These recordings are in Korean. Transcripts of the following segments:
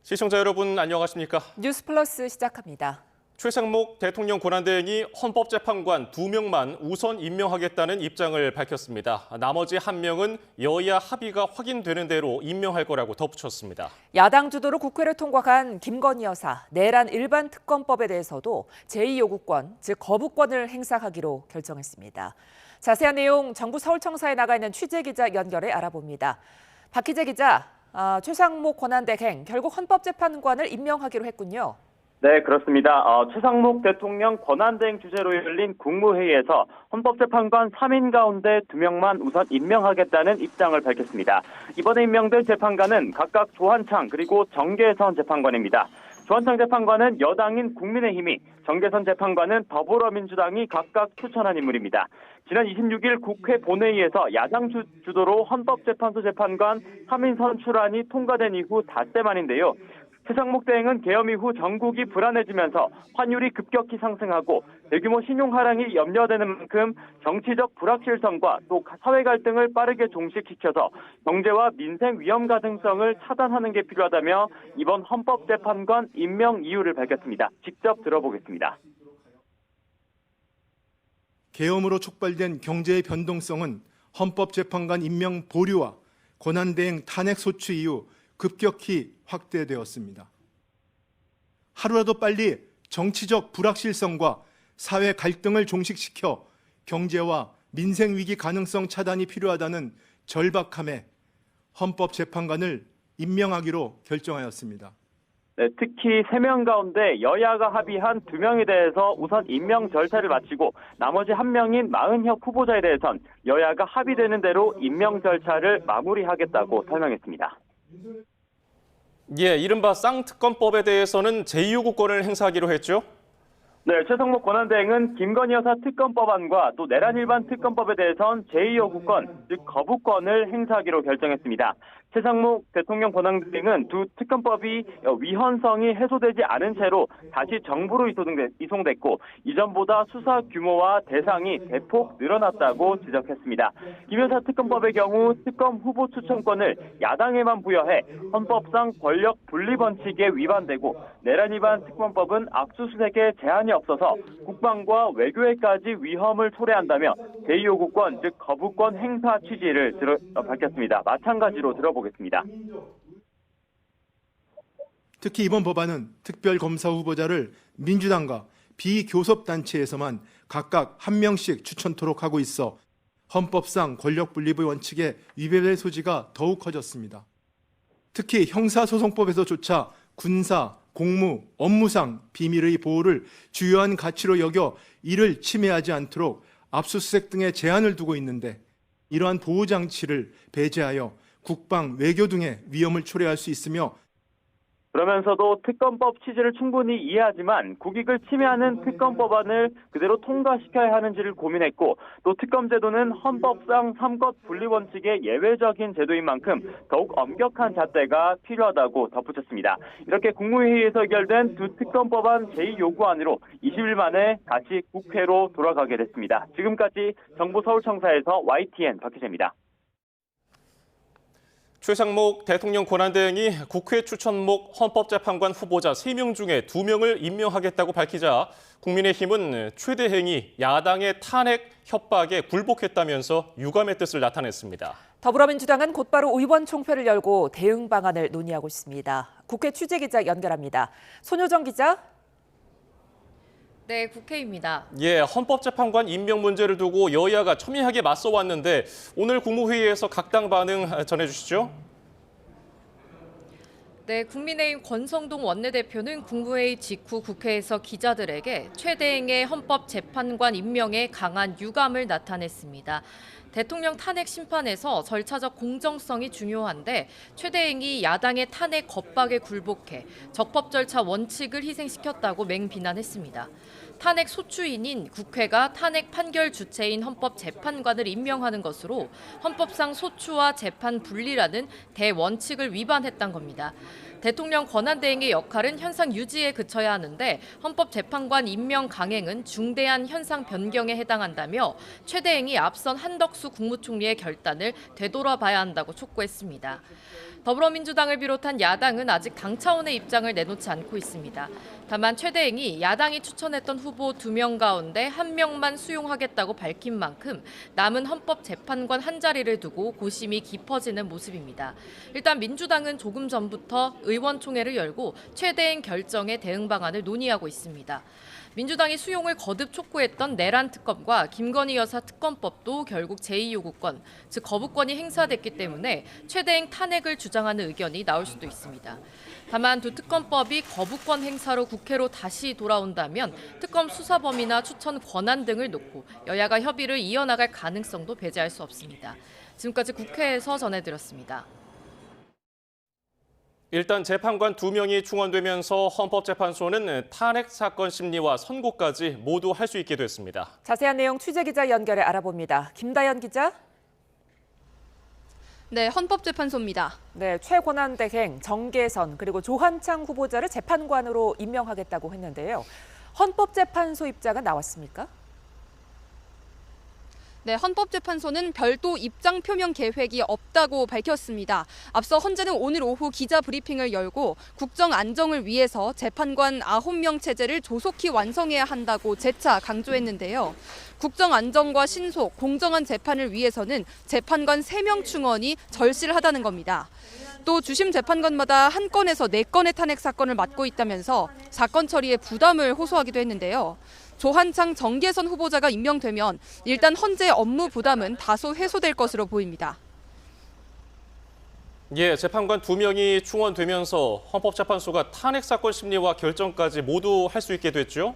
시청자 여러분 안녕하십니까? 뉴스플러스 시작합니다. 최상목 대통령 권한대행이 헌법재판관 2명만 우선 임명하겠다는 입장을 밝혔습니다. 나머지 1명은 여야 합의가 확인되는 대로 임명할 거라고 덧붙였습니다. 야당 주도로 국회를 통과한 김건희 여사 내란 일반 특검법에 대해서도 제2요구권, 즉 거부권을 행사하기로 결정했습니다. 자세한 내용 정부 서울청사에 나가 있는 취재기자 연결해 알아봅니다. 박희재 기자, 최상목 권한대행 결국 헌법재판관을 임명하기로 했군요. 네, 그렇습니다. 최상목 대통령 권한대행 주재로 열린 국무회의에서 헌법재판관 3인 가운데 2명만 우선 임명하겠다는 입장을 밝혔습니다. 이번에 임명될 재판관은 각각 조한창 그리고 정계선 재판관입니다. 조한창 재판관은 여당인 국민의힘이, 정계선 재판관은 더불어민주당이 각각 추천한 인물입니다. 지난 26일 국회 본회의에서 야당 주도로 헌법재판소 재판관 3인 선출안이 통과된 이후 닷새 만인데요. 최상목 대행은 계엄 이후 전국이 불안해지면서 환율이 급격히 상승하고 대규모 신용 하락이 염려되는 만큼 정치적 불확실성과 또 사회 갈등을 빠르게 종식시켜서 경제와 민생 위험 가능성을 차단하는 게 필요하다며 이번 헌법재판관 임명 이유를 밝혔습니다. 직접 들어보겠습니다. 계엄으로 촉발된 경제의 변동성은 헌법재판관 임명 보류와 권한대행 탄핵 소추 이후 급격히 확대되었습니다. 하루라도 빨리 정치적 불확실성과 사회 갈등을 종식시켜 경제와 민생 위기 가능성 차단이 필요하다는 절박함에 헌법재판관을 임명하기로 결정하였습니다. 네, 특히 3명 가운데 여야가 합의한 2명에 대해서 우선 임명 절차를 마치고 나머지 1명인 마은혁 후보자에 대해선 여야가 합의되는 대로 임명 절차를 마무리하겠다고 설명했습니다. 예, 이른바 쌍특검법에 대해서는 제2요구권을 행사하기로 했죠? 네, 최상목 권한대행은 김건희 여사 특검법안과 또 내란 일반 특검법에 대해선 제2요구권, 즉 거부권을 행사하기로 결정했습니다. 최상목 대통령 권한대행은 두 특검법이 위헌성이 해소되지 않은 채로 다시 정부로 이송됐고 이전보다 수사 규모와 대상이 대폭 늘어났다고 지적했습니다. 김 여사 특검법의 경우 특검 후보 추천권을 야당에만 부여해 헌법상 권력 분리 원칙에 위반되고 내란 일반 특검법은 압수수색에 제한이 없어서 국방과 외교에까지 위험을 초래한다며 제2요구권, 즉 거부권 행사 취지를 밝혔습니다. 마찬가지로 들어보겠습니다. 특히 이번 법안은 특별검사 후보자를 민주당과 비교섭단체에서만 각각 1명씩 추천토록 하고 있어 헌법상 권력분립의 원칙에 위배될 소지가 더욱 커졌습니다. 특히 형사소송법에서조차 군사, 공무, 업무상 비밀의 보호를 주요한 가치로 여겨 이를 침해하지 않도록 압수수색 등의 제한을 두고 있는데 이러한 보호장치를 배제하여 국방, 외교 등의 위험을 초래할 수 있으며 그러면서도 특검법 취지를 충분히 이해하지만 국익을 침해하는 특검법안을 그대로 통과시켜야 하는지를 고민했고 또 특검제도는 헌법상 삼권 분리 원칙의 예외적인 제도인 만큼 더욱 엄격한 잣대가 필요하다고 덧붙였습니다. 이렇게 국무회의에서 의결된 두 특검법안 제2요구안으로 20일 만에 다시 국회로 돌아가게 됐습니다. 지금까지 정부 서울청사에서 YTN 박희재입니다. 최상목 대통령 권한대행이 국회 추천목 헌법재판관 후보자 3명 중에 2명을 임명하겠다고 밝히자 국민의힘은 최 대행이 야당의 탄핵 협박에 굴복했다면서 유감의 뜻을 나타냈습니다. 더불어민주당은 곧바로 의원 총회를 열고 대응 방안을 논의하고 있습니다. 국회 취재기자 연결합니다. 손효정 기자. 네, 국회입니다. 예, 헌법재판관 임명 문제를 두고 여야가 첨예하게 맞서왔는데 오늘 국무회의에서 각 당 반응 전해주시죠. 네, 국민의힘 권성동 원내대표는 국무회의 직후 국회에서 기자들에게 최 대행의 헌법재판관 임명에 강한 유감을 나타냈습니다. 대통령 탄핵 심판에서 절차적 공정성이 중요한데 최 대행이 야당의 탄핵 겁박에 굴복해 적법 절차 원칙을 희생시켰다고 맹비난했습니다. 탄핵 소추인인 국회가 탄핵 판결 주체인 헌법재판관을 임명하는 것으로 헌법상 소추와 재판 분리라는 대원칙을 위반했던 겁니다. 대통령 권한대행의 역할은 현상 유지에 그쳐야 하는데 헌법재판관 임명 강행은 중대한 현상 변경에 해당한다며 최 대행이 앞선 한덕수 국무총리의 결단을 되돌아봐야 한다고 촉구했습니다. 더불어민주당을 비롯한 야당은 아직 당 차원의 입장을 내놓지 않고 있습니다. 다만 최대행이 야당이 추천했던 후보 2명 가운데 1명만 수용하겠다고 밝힌 만큼 남은 헌법재판관 한 자리를 두고 고심이 깊어지는 모습입니다. 일단 민주당은 조금 전부터 의원총회를 열고 최대행 결정에 대응 방안을 논의하고 있습니다. 민주당이 수용을 거듭 촉구했던 내란 특검과 김건희 여사 특검법도 결국 제2요구권, 즉 거부권이 행사됐기 때문에 최대행 탄핵을 주장하는 의견이 나올 수도 있습니다. 다만 두 특검법이 거부권 행사로 국회로 다시 돌아온다면 특검 수사 범위나 추천 권한 등을 놓고 여야가 협의를 이어나갈 가능성도 배제할 수 없습니다. 지금까지 국회에서 전해드렸습니다. 일단 재판관 2명이 충원되면서 헌법재판소는 탄핵 사건 심리와 선고까지 모두 할 수 있게 됐습니다. 자세한 내용 취재기자 연결해 알아봅니다. 김다연 기자. 네, 헌법재판소입니다. 네, 최권한대행, 정계선 그리고 조한창 후보자를 재판관으로 임명하겠다고 했는데요. 헌법재판소 입장은 나왔습니까? 네, 헌법재판소는 별도 입장 표명 계획이 없다고 밝혔습니다. 앞서 헌재는 오늘 오후 기자 브리핑을 열고 국정 안정을 위해서 재판관 9명 체제를 조속히 완성해야 한다고 재차 강조했는데요. 국정 안정과 신속, 공정한 재판을 위해서는 재판관 3명 충원이 절실하다는 겁니다. 또 주심 재판관마다 한 건에서 4건의 탄핵 사건을 맡고 있다면서 사건 처리에 부담을 호소하기도 했는데요. 조한창, 정계선 후보자가 임명되면 일단 헌재 업무 부담은 다소 해소될 것으로 보입니다. 예, 재판관 2명이 충원되면서 헌법재판소가 탄핵 사건 심리와 결정까지 모두 할 수 있게 됐죠?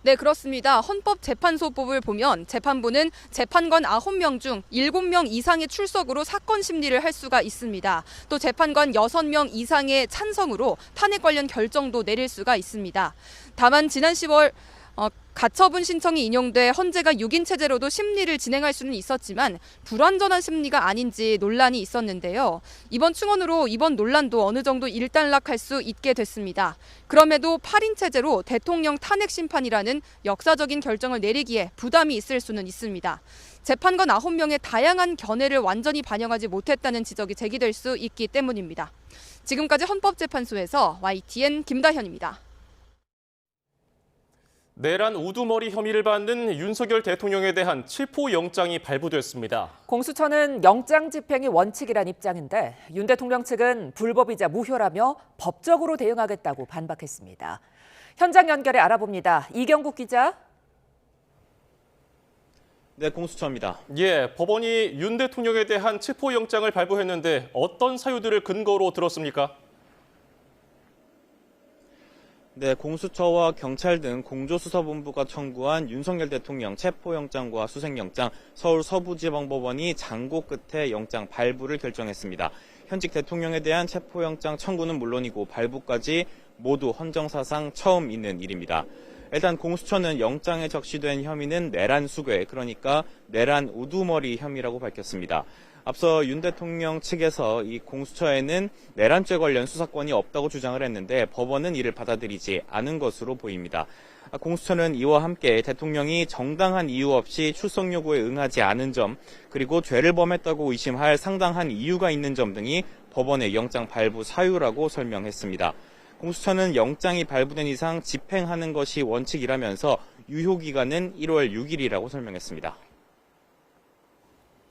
네, 그렇습니다. 헌법재판소법을 보면 재판부는 재판관 9명 중 7명 이상의 출석으로 사건 심리를 할 수가 있습니다. 또 재판관 6명 이상의 찬성으로 탄핵 관련 결정도 내릴 수가 있습니다. 다만 지난 10월 가처분 신청이 인용돼 헌재가 6인 체제로도 심리를 진행할 수는 있었지만 불완전한 심리가 아닌지 논란이 있었는데요. 이번 충원으로 이번 논란도 어느 정도 일단락할 수 있게 됐습니다. 그럼에도 8인 체제로 대통령 탄핵 심판이라는 역사적인 결정을 내리기에 부담이 있을 수는 있습니다. 재판관 9명의 다양한 견해를 완전히 반영하지 못했다는 지적이 제기될 수 있기 때문입니다. 지금까지 헌법재판소에서 YTN 김다현입니다. 내란 우두머리 혐의를 받는 윤석열 대통령에 대한 체포영장이 발부됐습니다. 공수처는 영장 집행이 원칙이란 입장인데 윤 대통령 측은 불법이자 무효라며 법적으로 대응하겠다고 반박했습니다. 현장 연결해 알아봅니다. 이경국 기자. 네, 공수처입니다. 예, 법원이 윤 대통령에 대한 체포영장을 발부했는데 어떤 사유들을 근거로 들었습니까? 네, 공수처와 경찰 등 공조수사본부가 청구한 윤석열 대통령 체포영장과 수색영장, 서울 서부지방법원이 장고 끝에 영장 발부를 결정했습니다. 현직 대통령에 대한 체포영장 청구는 물론이고 발부까지 모두 헌정사상 처음 있는 일입니다. 일단 공수처는 영장에 적시된 혐의는 내란 수괴, 그러니까 내란 우두머리 혐의라고 밝혔습니다. 앞서 윤 대통령 측에서 이 공수처에는 내란죄 관련 수사권이 없다고 주장을 했는데 법원은 이를 받아들이지 않은 것으로 보입니다. 공수처는 이와 함께 대통령이 정당한 이유 없이 출석 요구에 응하지 않은 점, 그리고 죄를 범했다고 의심할 상당한 이유가 있는 점 등이 법원의 영장 발부 사유라고 설명했습니다. 공수처는 영장이 발부된 이상 집행하는 것이 원칙이라면서 유효기간은 1월 6일이라고 설명했습니다.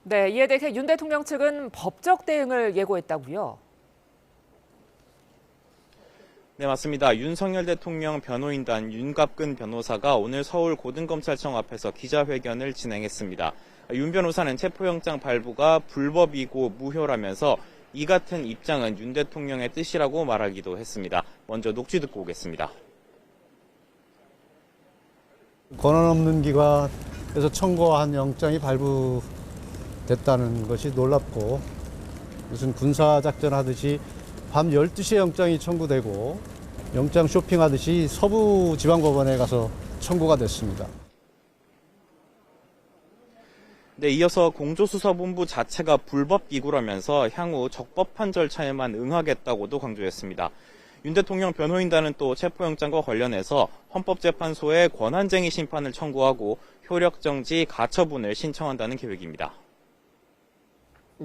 네, 이에 대해 윤 대통령 측은 법적 대응을 예고했다고요. 네, 맞습니다. 윤석열 대통령 변호인단 윤갑근 변호사가 오늘 서울 고등검찰청 앞에서 기자회견을 진행했습니다. 윤 변호사는 체포영장 발부가 불법이고 무효라면서 이 같은 입장은 윤 대통령의 뜻이라고 말하기도 했습니다. 먼저 녹취 듣고 오겠습니다. 권한 없는 기관에서 청구한 영장이 발부됐다는 것이 놀랍고, 무슨 군사작전 하듯이 밤 12시에 영장이 청구되고 영장 쇼핑하듯이 서부지방법원에 가서 청구가 됐습니다. 네, 이어서 공조수사본부 자체가 불법 기구라면서 향후 적법한 절차에만 응하겠다고도 강조했습니다. 윤 대통령 변호인단은 또 체포영장과 관련해서 헌법재판소에 권한쟁의 심판을 청구하고 효력정지 가처분을 신청한다는 계획입니다.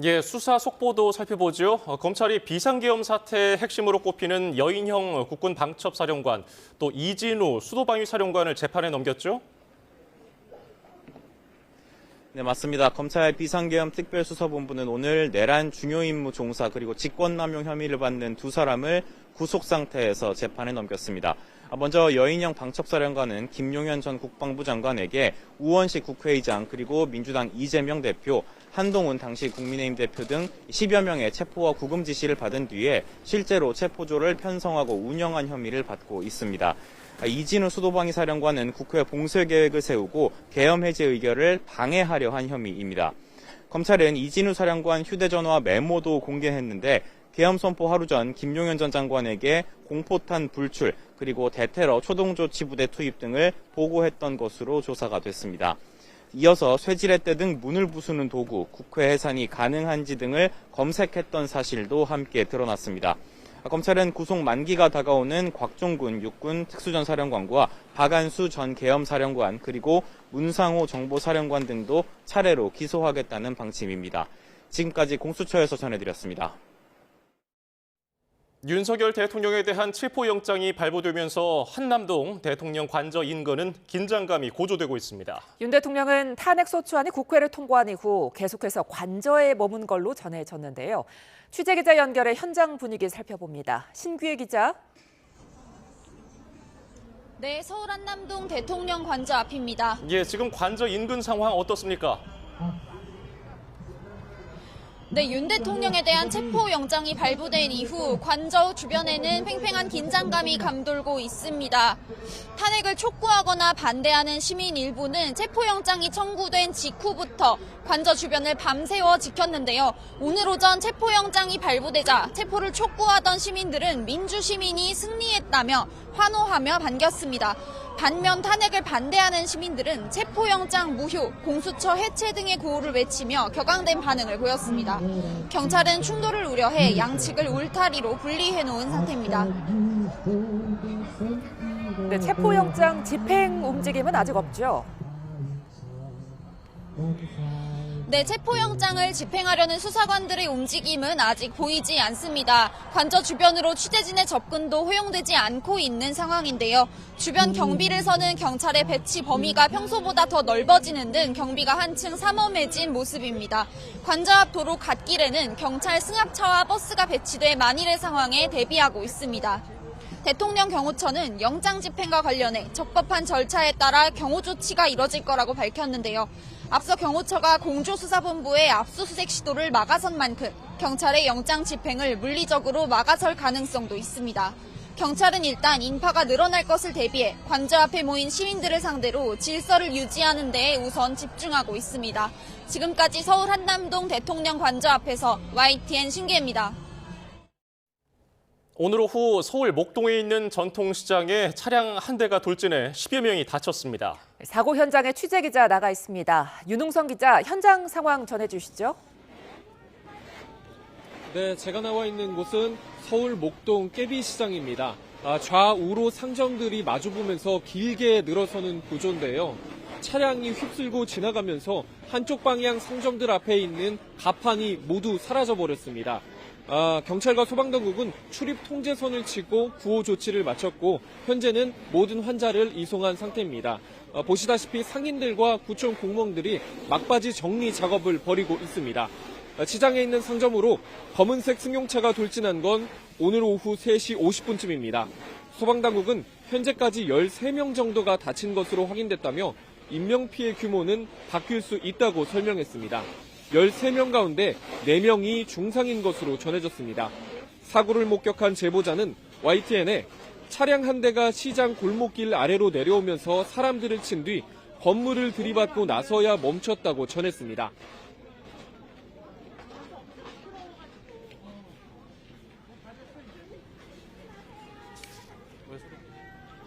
예, 수사 속보도 살펴보죠. 검찰이 비상계엄 사태의 핵심으로 꼽히는 여인형 국군 방첩사령관, 또 이진우 수도방위사령관을 재판에 넘겼죠? 네, 맞습니다. 검찰 비상계엄 특별수사본부는 오늘 내란 중요임무 종사 그리고 직권남용 혐의를 받는 두 사람을 구속 상태에서 재판에 넘겼습니다. 먼저 여인형 방첩사령관은 김용현 전 국방부 장관에게 우원식 국회의장 그리고 민주당 이재명 대표, 한동훈 당시 국민의힘 대표 등 10여 명의 체포와 구금 지시를 받은 뒤에 실제로 체포조를 편성하고 운영한 혐의를 받고 있습니다. 이진우 수도방위사령관은 국회 봉쇄 계획을 세우고 계엄 해제 의결을 방해하려 한 혐의입니다. 검찰은 이진우 사령관 휴대전화 메모도 공개했는데 계엄 선포 하루 전 김용현 전 장관에게 공포탄 불출 그리고 대테러 초동조치부대 투입 등을 보고했던 것으로 조사가 됐습니다. 이어서 쇠지렛대 등 문을 부수는 도구, 국회 해산이 가능한지 등을 검색했던 사실도 함께 드러났습니다. 검찰은 구속 만기가 다가오는 곽종군 육군 특수전사령관과 박안수 전 계엄사령관 그리고 문상호 정보사령관 등도 차례로 기소하겠다는 방침입니다. 지금까지 공수처에서 전해드렸습니다. 윤석열 대통령에 대한 체포영장이 발부되면서 한남동 대통령 관저 인근은 긴장감이 고조되고 있습니다. 윤 대통령은 탄핵소추안이 국회를 통과한 이후 계속해서 관저에 머문 걸로 전해졌는데요. 취재기자 연결해 현장 분위기 살펴봅니다. 신규혜 기자. 네, 서울 한남동 대통령 관저 앞입니다. 예, 지금 관저 인근 상황 어떻습니까? 네, 윤 대통령에 대한 체포영장이 발부된 이후 관저 주변에는 팽팽한 긴장감이 감돌고 있습니다. 탄핵을 촉구하거나 반대하는 시민 일부는 체포영장이 청구된 직후부터 관저 주변을 밤새워 지켰는데요. 오늘 오전 체포영장이 발부되자 체포를 촉구하던 시민들은 민주시민이 승리했다며 환호하며 반겼습니다. 반면 탄핵을 반대하는 시민들은 체포영장 무효, 공수처 해체 등의 구호를 외치며 격앙된 반응을 보였습니다. 경찰은 충돌을 우려해 양측을 울타리로 분리해놓은 상태입니다. 네, 체포영장 집행 움직임은 아직 없죠. 네, 체포영장을 집행하려는 수사관들의 움직임은 아직 보이지 않습니다. 관저 주변으로 취재진의 접근도 허용되지 않고 있는 상황인데요. 주변 경비를 서는 경찰의 배치 범위가 평소보다 더 넓어지는 등 경비가 한층 삼엄해진 모습입니다. 관저 앞 도로 갓길에는 경찰 승합차와 버스가 배치돼 만일의 상황에 대비하고 있습니다. 대통령 경호처는 영장 집행과 관련해 적법한 절차에 따라 경호 조치가 이뤄질 거라고 밝혔는데요. 앞서 경호처가 공조수사본부의 압수수색 시도를 막아선 만큼 경찰의 영장 집행을 물리적으로 막아설 가능성도 있습니다. 경찰은 일단 인파가 늘어날 것을 대비해 관저 앞에 모인 시민들을 상대로 질서를 유지하는 데에 우선 집중하고 있습니다. 지금까지 서울 한남동 대통령 관저 앞에서 YTN 신기혜입니다. 오늘 오후 서울 목동에 있는 전통시장에 차량 한 대가 돌진해 10여 명이 다쳤습니다. 사고 현장에 취재기자 나가 있습니다. 윤웅선 기자, 현장 상황 전해주시죠. 네, 제가 나와 있는 곳은 서울 목동 깨비시장입니다. 좌우로 상점들이 마주보면서 길게 늘어서는 구조인데요. 차량이 휩쓸고 지나가면서 한쪽 방향 상점들 앞에 있는 가판이 모두 사라져버렸습니다. 경찰과 소방당국은 출입 통제선을 치고 구호 조치를 마쳤고 현재는 모든 환자를 이송한 상태입니다. 보시다시피 상인들과 구청 공무원들이 막바지 정리 작업을 벌이고 있습니다. 시장에 있는 상점으로 검은색 승용차가 돌진한 건 오늘 오후 3시 50분쯤입니다. 소방당국은 현재까지 13명 정도가 다친 것으로 확인됐다며 인명피해 규모는 바뀔 수 있다고 설명했습니다. 13명 가운데 4명이 중상인 것으로 전해졌습니다. 사고를 목격한 제보자는 YTN에 차량 한 대가 시장 골목길 아래로 내려오면서 사람들을 친 뒤 건물을 들이받고 나서야 멈췄다고 전했습니다.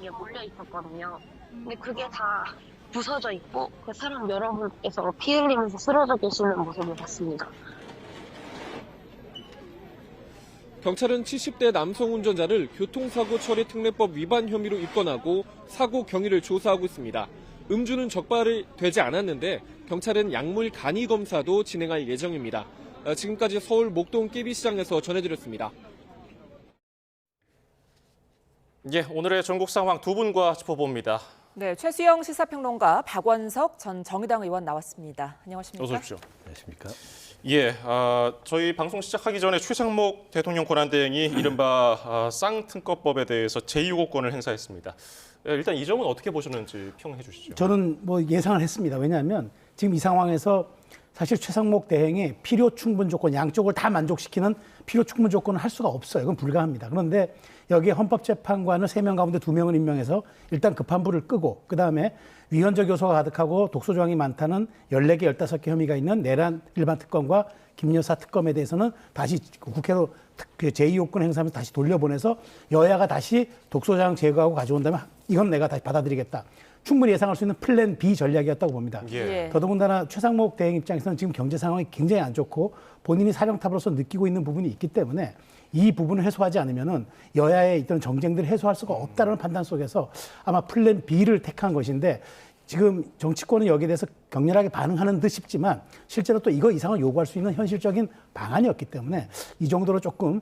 이게 몰려 있었거든요. 근데 그게 다 부서져 있고 그 사람 여러분께서 피 흘리면서 쓰러져 계시는 모습을 봤습니다. 경찰은 70대 남성 운전자를 교통사고 처리 특례법 위반 혐의로 입건하고 사고 경위를 조사하고 있습니다. 음주는 적발이 되지 않았는데 경찰은 약물 간이 검사도 진행할 예정입니다. 지금까지 서울 목동 깨비시장에서 전해드렸습니다. 예, 오늘의 전국 상황 두 분과 짚어봅니다. 네, 최수영 시사평론가, 박원석 전 정의당 의원 나왔습니다. 안녕하십니까? 어서 오십시오. 안녕하십니까? 예, 저희 방송 시작하기 전에 최상목 대통령 권한대행이 이른바 쌍특검법에 대해서 제2요구권을 행사했습니다. 예, 일단 이 점은 어떻게 보셨는지 평해 주시죠. 저는 뭐 예상을 했습니다. 왜냐하면 지금 이 상황에서 사실 최상목 대행이 필요 충분 조건, 양쪽을 다 만족시키는 필요 충분 조건을 할 수가 없어요. 이건 불가합니다. 그런데 여기에 헌법재판관을 3명 가운데 2명을 임명해서 일단 급한 불을 끄고, 그다음에 위헌적 요소가 가득하고 독소조항이 많다는 14개, 15개 혐의가 있는 내란 일반 특검과 김 여사 특검에 대해서는 다시 국회로 제2요건 행사하면서 다시 돌려보내서 여야가 다시 독소조항 제거하고 가져온다면 이건 내가 다시 받아들이겠다. 충분히 예상할 수 있는 플랜 B 전략이었다고 봅니다. 예. 더더군다나 최상목 대행 입장에서는 지금 경제 상황이 굉장히 안 좋고 본인이 사령탑으로서 느끼고 있는 부분이 있기 때문에 이 부분을 해소하지 않으면은 여야의 있던 정쟁들을 해소할 수가 없다는 판단 속에서 아마 플랜 B를 택한 것인데, 지금 정치권은 여기에 대해서 격렬하게 반응하는 듯 싶지만 실제로 또 이거 이상을 요구할 수 있는 현실적인 방안이었기 때문에 이 정도로 조금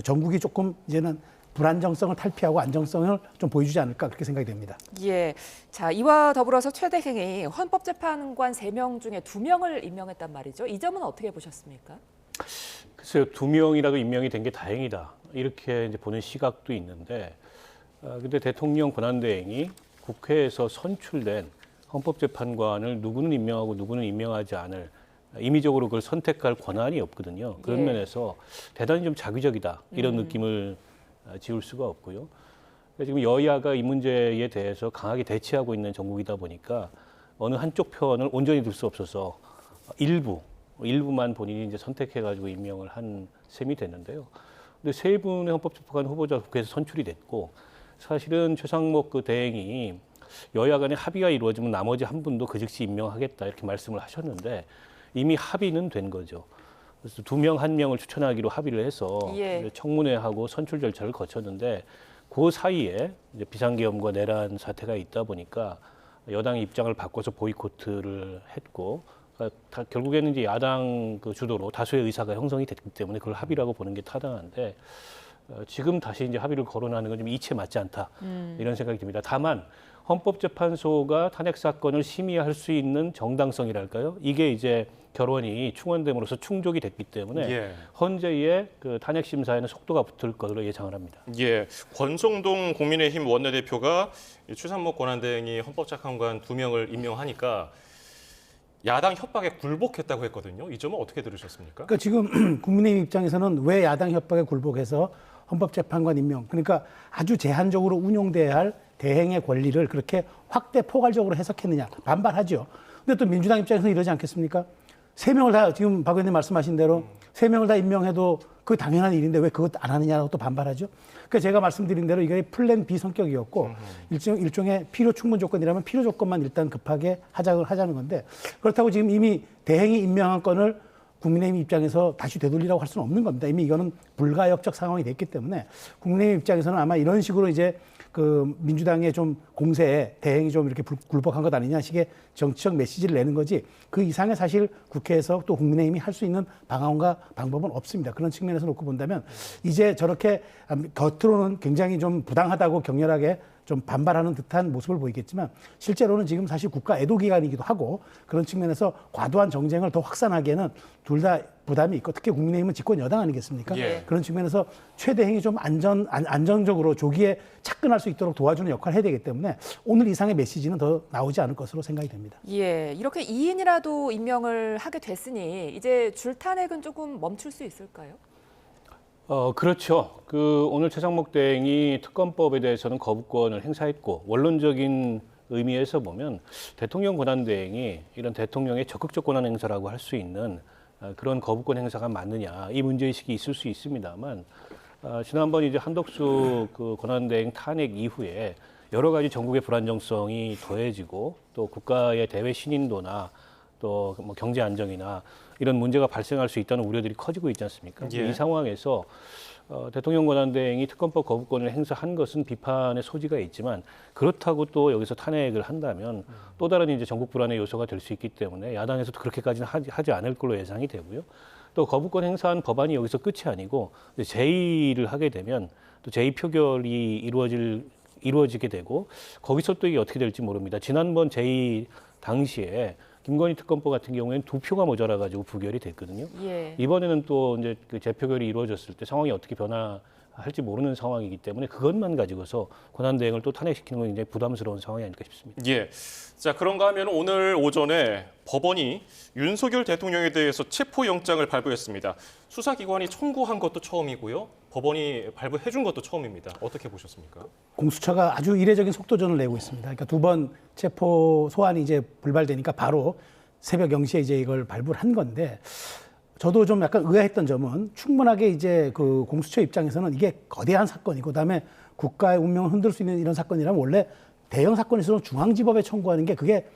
전국이 조금 이제는 불안정성을 탈피하고 안정성을 좀 보여주지 않을까, 그렇게 생각이 됩니다. 예. 자, 이와 더불어서 최 대행이 헌법재판관 3명 중에 2명을 임명했단 말이죠. 이 점은 어떻게 보셨습니까? 글쎄요, 2명이라도 임명이 된 게 다행이다, 이렇게 이제 보는 시각도 있는데, 근데 대통령 권한대행이 국회에서 선출된 헌법재판관을 누구는 임명하고 누구는 임명하지 않을, 임의적으로 그걸 선택할 권한이 없거든요. 그런 면에서 대단히 좀 자기적이다, 이런 느낌을 지울 수가 없고요. 지금 여야가 이 문제에 대해서 강하게 대치하고 있는 정국이다 보니까 어느 한쪽 편을 온전히 둘 수 없어서 일부만 본인이 이제 선택해가지고 임명을 한 셈이 됐는데요. 근데 3분의 헌법재판관 후보자 국회에서 선출이 됐고, 사실은 최상목 그 대행이 여야 간의 합의가 이루어지면 나머지 한 분도 그 즉시 임명하겠다, 이렇게 말씀을 하셨는데 이미 합의는 된 거죠. 그래서 2명, 1명을 추천하기로 합의를 해서 청문회하고 선출 절차를 거쳤는데, 그 사이에 이제 비상계엄과 내란 사태가 있다 보니까 여당의 입장을 바꿔서 보이콧을 했고, 그러니까 결국에는 이제 야당 그 주도로 다수의 의사가 형성이 됐기 때문에 그걸 합의라고 보는 게 타당한데, 지금 다시 이제 합의를 거론하는 건 좀 이치에 맞지 않다, 이런 생각이 듭니다. 다만 헌법재판소가 탄핵 사건을 심의할 수 있는 정당성이랄까요? 이게 이제 결원이 충원됨으로써 충족이 됐기 때문에 헌재의 그 탄핵 심사에는 속도가 붙을 것으로 예상을 합니다. 예, 권성동 국민의힘 원내대표가 최상목 권한대행이 헌법재판관 2명을 임명하니까 야당 협박에 굴복했다고 했거든요. 이 점은 어떻게 들으셨습니까? 그러니까 지금 국민의힘 입장에서는 왜 야당 협박에 굴복해서 헌법재판관 임명, 그러니까 아주 제한적으로 운용돼야 할 대행의 권리를 그렇게 확대 포괄적으로 해석했느냐, 반발하죠. 근데 또 민주당 입장에서는 이러지 않겠습니까? 3명을 다, 지금 박 의원님 말씀하신 대로 3명을 다 임명해도 그 당연한 일인데 왜 그것 안 하느냐고 또 반발하죠. 그러니까 제가 말씀드린 대로 이게 플랜 B 성격이었고, 일종의 필요 충분 조건이라면 필요 조건만 일단 급하게 하자는 건데, 그렇다고 지금 이미 대행이 임명한 건을 국민의힘 입장에서 다시 되돌리라고 할 수는 없는 겁니다. 이미 이거는 불가역적 상황이 됐기 때문에 국민의힘 입장에서는 아마 이런 식으로 이제 그 민주당의 좀 공세에 대행이 좀 이렇게 굴복한 것 아니냐 식의 정치적 메시지를 내는 거지, 그 이상의 사실 국회에서 또 국민의힘이 할 수 있는 방안과 방법은 없습니다. 그런 측면에서 놓고 본다면 이제 저렇게 겉으로는 굉장히 좀 부당하다고 격렬하게 좀 반발하는 듯한 모습을 보이겠지만 실제로는 지금 사실 국가 애도 기간이기도 하고, 그런 측면에서 과도한 정쟁을 더 확산하기에는 둘 다 부담이 있고, 특히 국민의힘은 집권 여당 아니겠습니까? 그런 측면에서 최 대행이 좀 안정적으로 조기에 착근할 수 있도록 도와주는 역할을 해야 되기 때문에 오늘 이상의 메시지는 더 나오지 않을 것으로 생각이 됩니다. 예, 이렇게 2인이라도 임명을 하게 됐으니 이제 줄탄핵은 조금 멈출 수 있을까요? 그렇죠. 오늘 최상목 대행이 특검법에 대해서는 거부권을 행사했고, 원론적인 의미에서 보면 대통령 권한대행이 이런 대통령의 적극적 권한 행사라고 할 수 있는 그런 거부권 행사가 맞느냐, 이 문제의식이 있을 수 있습니다만, 지난번 이제 한덕수 그 권한대행 탄핵 이후에 여러 가지 전국의 불안정성이 더해지고, 또 국가의 대외 신인도나 또 뭐 경제 안정이나 이런 문제가 발생할 수 있다는 우려들이 커지고 있지 않습니까? 이 상황에서 대통령 권한대행이 특검법 거부권을 행사한 것은 비판의 소지가 있지만, 그렇다고 또 여기서 탄핵을 한다면 또 다른 이제 전국 불안의 요소가 될 수 있기 때문에 야당에서도 그렇게까지는 하지 않을 걸로 예상이 되고요. 또 거부권 행사한 법안이 여기서 끝이 아니고 제2를 하게 되면 또 제2 표결이 이루어지게 되고 거기서 또 이게 어떻게 될지 모릅니다. 지난번 제2 당시에 김건희 특검법 같은 경우에는 2표가 모자라 가지고 부결이 됐거든요. 예. 이번에는 또 이제 그 재표결이 이루어졌을 때 상황이 어떻게 변화할지 모르는 상황이기 때문에 그것만 가지고서 권한대행을 또 탄핵시키는 건 굉장히 부담스러운 상황이 아닐까 싶습니다. 예. 자, 그런가 하면 오늘 오전에 법원이 윤석열 대통령에 대해서 체포영장을 발부했습니다. 수사기관이 청구한 것도 처음이고요. 법원이 발부해 준 것도 처음입니다. 어떻게 보셨습니까? 공수처가 아주 이례적인 속도전을 내고 있습니다. 그러니까 2번 체포 소환이 이제 불발되니까 바로 새벽 0시에 이제 이걸 발부를 한 건데 저도 좀 약간 의아했던 점은 충분하게 이제 그 공수처 입장에서는 이게 거대한 사건이고 그다음에 국가의 운명을 흔들 수 있는 이런 사건이라면 원래 대형 사건일수록 중앙지법에 청구하는 게 그게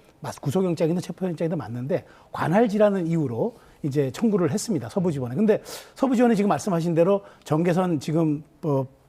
구속영장이든 체포영장이든 맞는데 관할지라는 이유로 이제 청구를 했습니다. 서부지원에. 근데 서부지원이 지금 말씀하신 대로 정계선 지금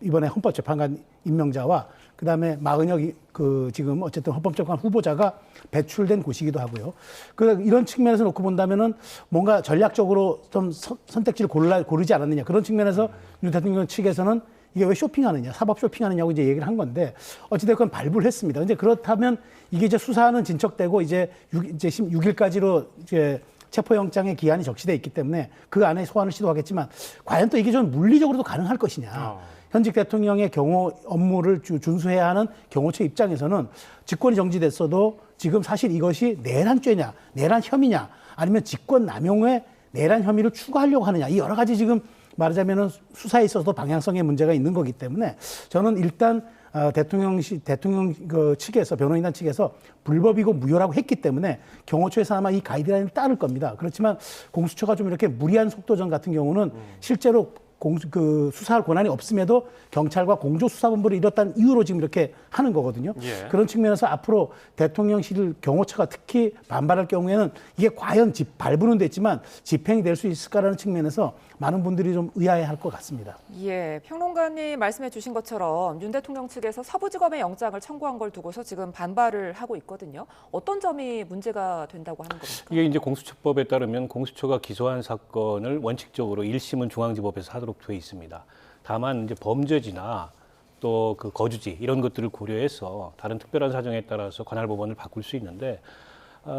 이번에 헌법재판관 임명자와 그다음에 마은혁 그 지금 어쨌든 헌법재판관 후보자가 배출된 곳이기도 하고요. 그 이런 측면에서 놓고 본다면은 뭔가 전략적으로 좀 선택지를 고르지 않았느냐 그런 측면에서 윤 대통령 측에서는 이게 왜 쇼핑하느냐, 사법 쇼핑하느냐고 이제 얘기를 한 건데 어찌됐건 발부를 했습니다. 근데 그렇다면 이게 이제 수사는 진척되고 이제 6일까지로 이제 체포영장의 기한이 적시돼 있기 때문에 그 안에 소환을 시도하겠지만 과연 또 이게 좀 물리적으로도 가능할 것이냐. 현직 대통령의 경호 업무를 준수해야 하는 경호처 입장에서는 직권이 정지됐어도 지금 사실 이것이 내란죄냐, 내란 혐의냐, 아니면 직권 남용의 내란 혐의를 추가하려고 하느냐. 이 여러 가지 지금 말하자면은 수사에 있어서도 방향성의 문제가 있는 거기 때문에 저는 일단 대통령 그 측에서 변호인단 측에서 불법이고 무효라고 했기 때문에 경호처에서 아마 이 가이드라인을 따를 겁니다. 그렇지만 공수처가 좀 이렇게 무리한 속도전 같은 경우는 실제로 수사할 권한이 없음에도 경찰과 공조수사본부를 이뤘다는 이유로 지금 이렇게 하는 거거든요. 예. 그런 측면에서 앞으로 대통령실 경호처가 특히 반발할 경우에는 이게 과연 발부는 됐지만 집행이 될 수 있을까라는 측면에서 많은 분들이 좀 의아해할 것 같습니다. 예, 평론가님 말씀해 주신 것처럼 윤 대통령 측에서 서부지검에 영장을 청구한 걸 두고서 지금 반발을 하고 있거든요. 어떤 점이 문제가 된다고 하는 겁니까? 이게 이제 공수처법에 따르면 공수처가 기소한 사건을 원칙적으로 1심은 중앙지법에서 하도록 되어 있습니다. 다만 이제 범죄지나 또 그 거주지 이런 것들을 고려해서 다른 특별한 사정에 따라서 관할법원을 바꿀 수 있는데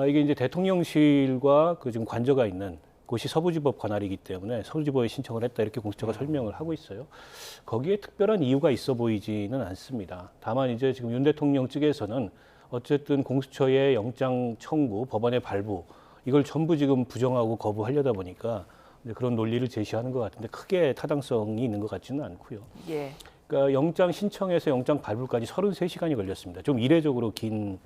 이게 이제 대통령실과 그 지금 관저가 있는 곳이 서부지법 관할이기 때문에 서부지법에 신청을 했다 이렇게 공수처가 설명을 하고 있어요. 거기에 특별한 이유가 있어 보이지는 않습니다. 다만 이제 지금 윤 대통령 측에서는 어쨌든 공수처의 영장 청구, 법원의 발부 이걸 전부 지금 부정하고 거부하려다 보니까 그런 논리를 제시하는 것 같은데 크게 타당성이 있는 것 같지는 않고요. 예. 그러니까 영장 신청에서 영장 발부까지 33시간이 걸렸습니다. 좀 이례적으로 긴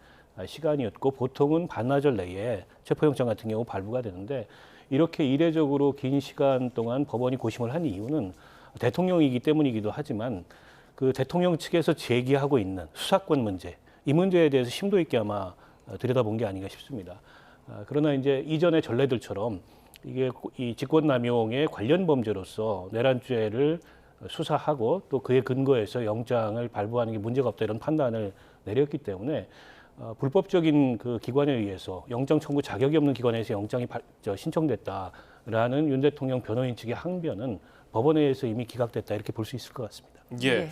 시간이었고 보통은 반나절 내에 체포영장 같은 경우 발부가 되는데 이렇게 이례적으로 긴 시간 동안 법원이 고심을 한 이유는 대통령이기 때문이기도 하지만 그 대통령 측에서 제기하고 있는 수사권 문제, 이 문제에 대해서 심도 있게 아마 들여다본 게 아닌가 싶습니다. 그러나 이제 이전의 전례들처럼 이게 이 직권남용의 관련 범죄로서 내란죄를 수사하고 또 그에 근거해서 영장을 발부하는 게 문제가 없다 이런 판단을 내렸기 때문에 불법적인 그 기관에 의해서 영장 청구 자격이 없는 기관에서 영장이 신청됐다라는 윤 대통령 변호인 측의 항변은 법원에 의해서 이미 기각됐다 이렇게 볼 수 있을 것 같습니다. 예.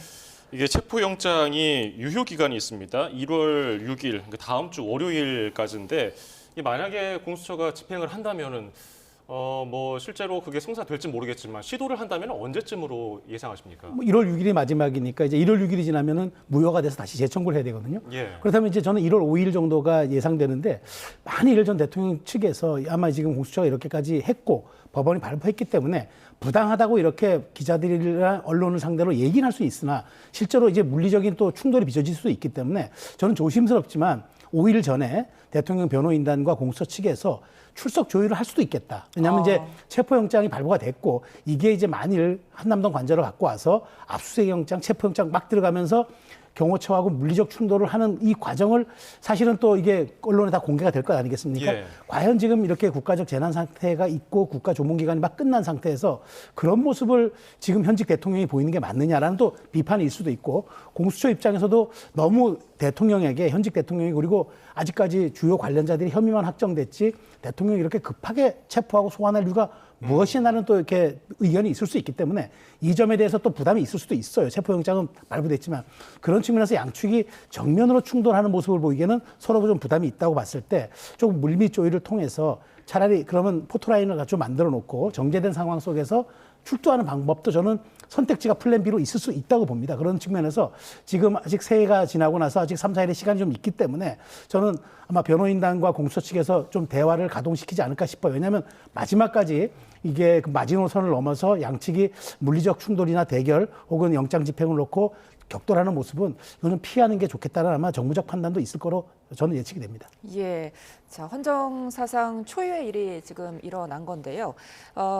이게 체포영장이 유효 기간이 있습니다. 1월 6일, 그러니까 다음 주 월요일까지인데 만약에 공수처가 집행을 한다면은 뭐 실제로 그게 성사될지 모르겠지만 시도를 한다면 언제쯤으로 예상하십니까? 1월 6일이 마지막이니까 이제 1월 6일이 지나면은 무효가 돼서 다시 재청구를 해야 되거든요. 예. 그렇다면 이제 저는 1월 5일 정도가 예상되는데 만일 전 대통령 측에서 아마 지금 공수처가 이렇게까지 했고 법원이 발부했기 때문에 부당하다고 이렇게 기자들이나 언론을 상대로 얘기는 할 수 있으나 실제로 이제 물리적인 또 충돌이 빚어질 수도 있기 때문에 저는 조심스럽지만 5일 전에 대통령 변호인단과 공수처 측에서 출석 조율을 할 수도 있겠다. 왜냐하면 이제 체포영장이 발부가 됐고 이게 이제 만일 한남동 관저를 갖고 와서 압수수색영장, 체포영장 막 들어가면서 경호처하고 물리적 충돌을 하는 이 과정을 사실은 또 이게 언론에 다 공개가 될 것 아니겠습니까? 예. 과연 지금 이렇게 국가적 재난 상태가 있고 국가 조문기간이 막 끝난 상태에서 그런 모습을 지금 현직 대통령이 보이는 게 맞느냐라는 또 비판일 수도 있고 공수처 입장에서도 너무 대통령에게 현직 대통령이 그리고 아직까지 주요 관련자들이 혐의만 확정됐지 대통령이 이렇게 급하게 체포하고 소환할 이유가 무엇이 나는 또 이렇게 의견이 있을 수 있기 때문에 이 점에 대해서 또 부담이 있을 수도 있어요. 체포영장은 발부됐지만 그런 측면에서 양측이 정면으로 충돌하는 모습을 보이기에는 서로 좀 부담이 있다고 봤을 때 조금 물밑 조율을 통해서 차라리 그러면 포토라인을 좀 만들어 놓고 정제된 상황 속에서 출두하는 방법도 저는 선택지가 플랜 B로 있을 수 있다고 봅니다. 그런 측면에서 지금 아직 새해가 지나고 나서 아직 3, 4일의 시간이 좀 있기 때문에 저는 아마 변호인단과 공수처 측에서 좀 대화를 가동시키지 않을까 싶어요. 왜냐하면 마지막까지 이게 그 마지노선을 넘어서 양측이 물리적 충돌이나 대결 혹은 영장 집행을 놓고 격돌하는 모습은 이거는 피하는 게 좋겠다는 아마 정무적 판단도 있을 거로 저는 예측이 됩니다. 예, 자 헌정 사상 초유의 일이 지금 일어난 건데요.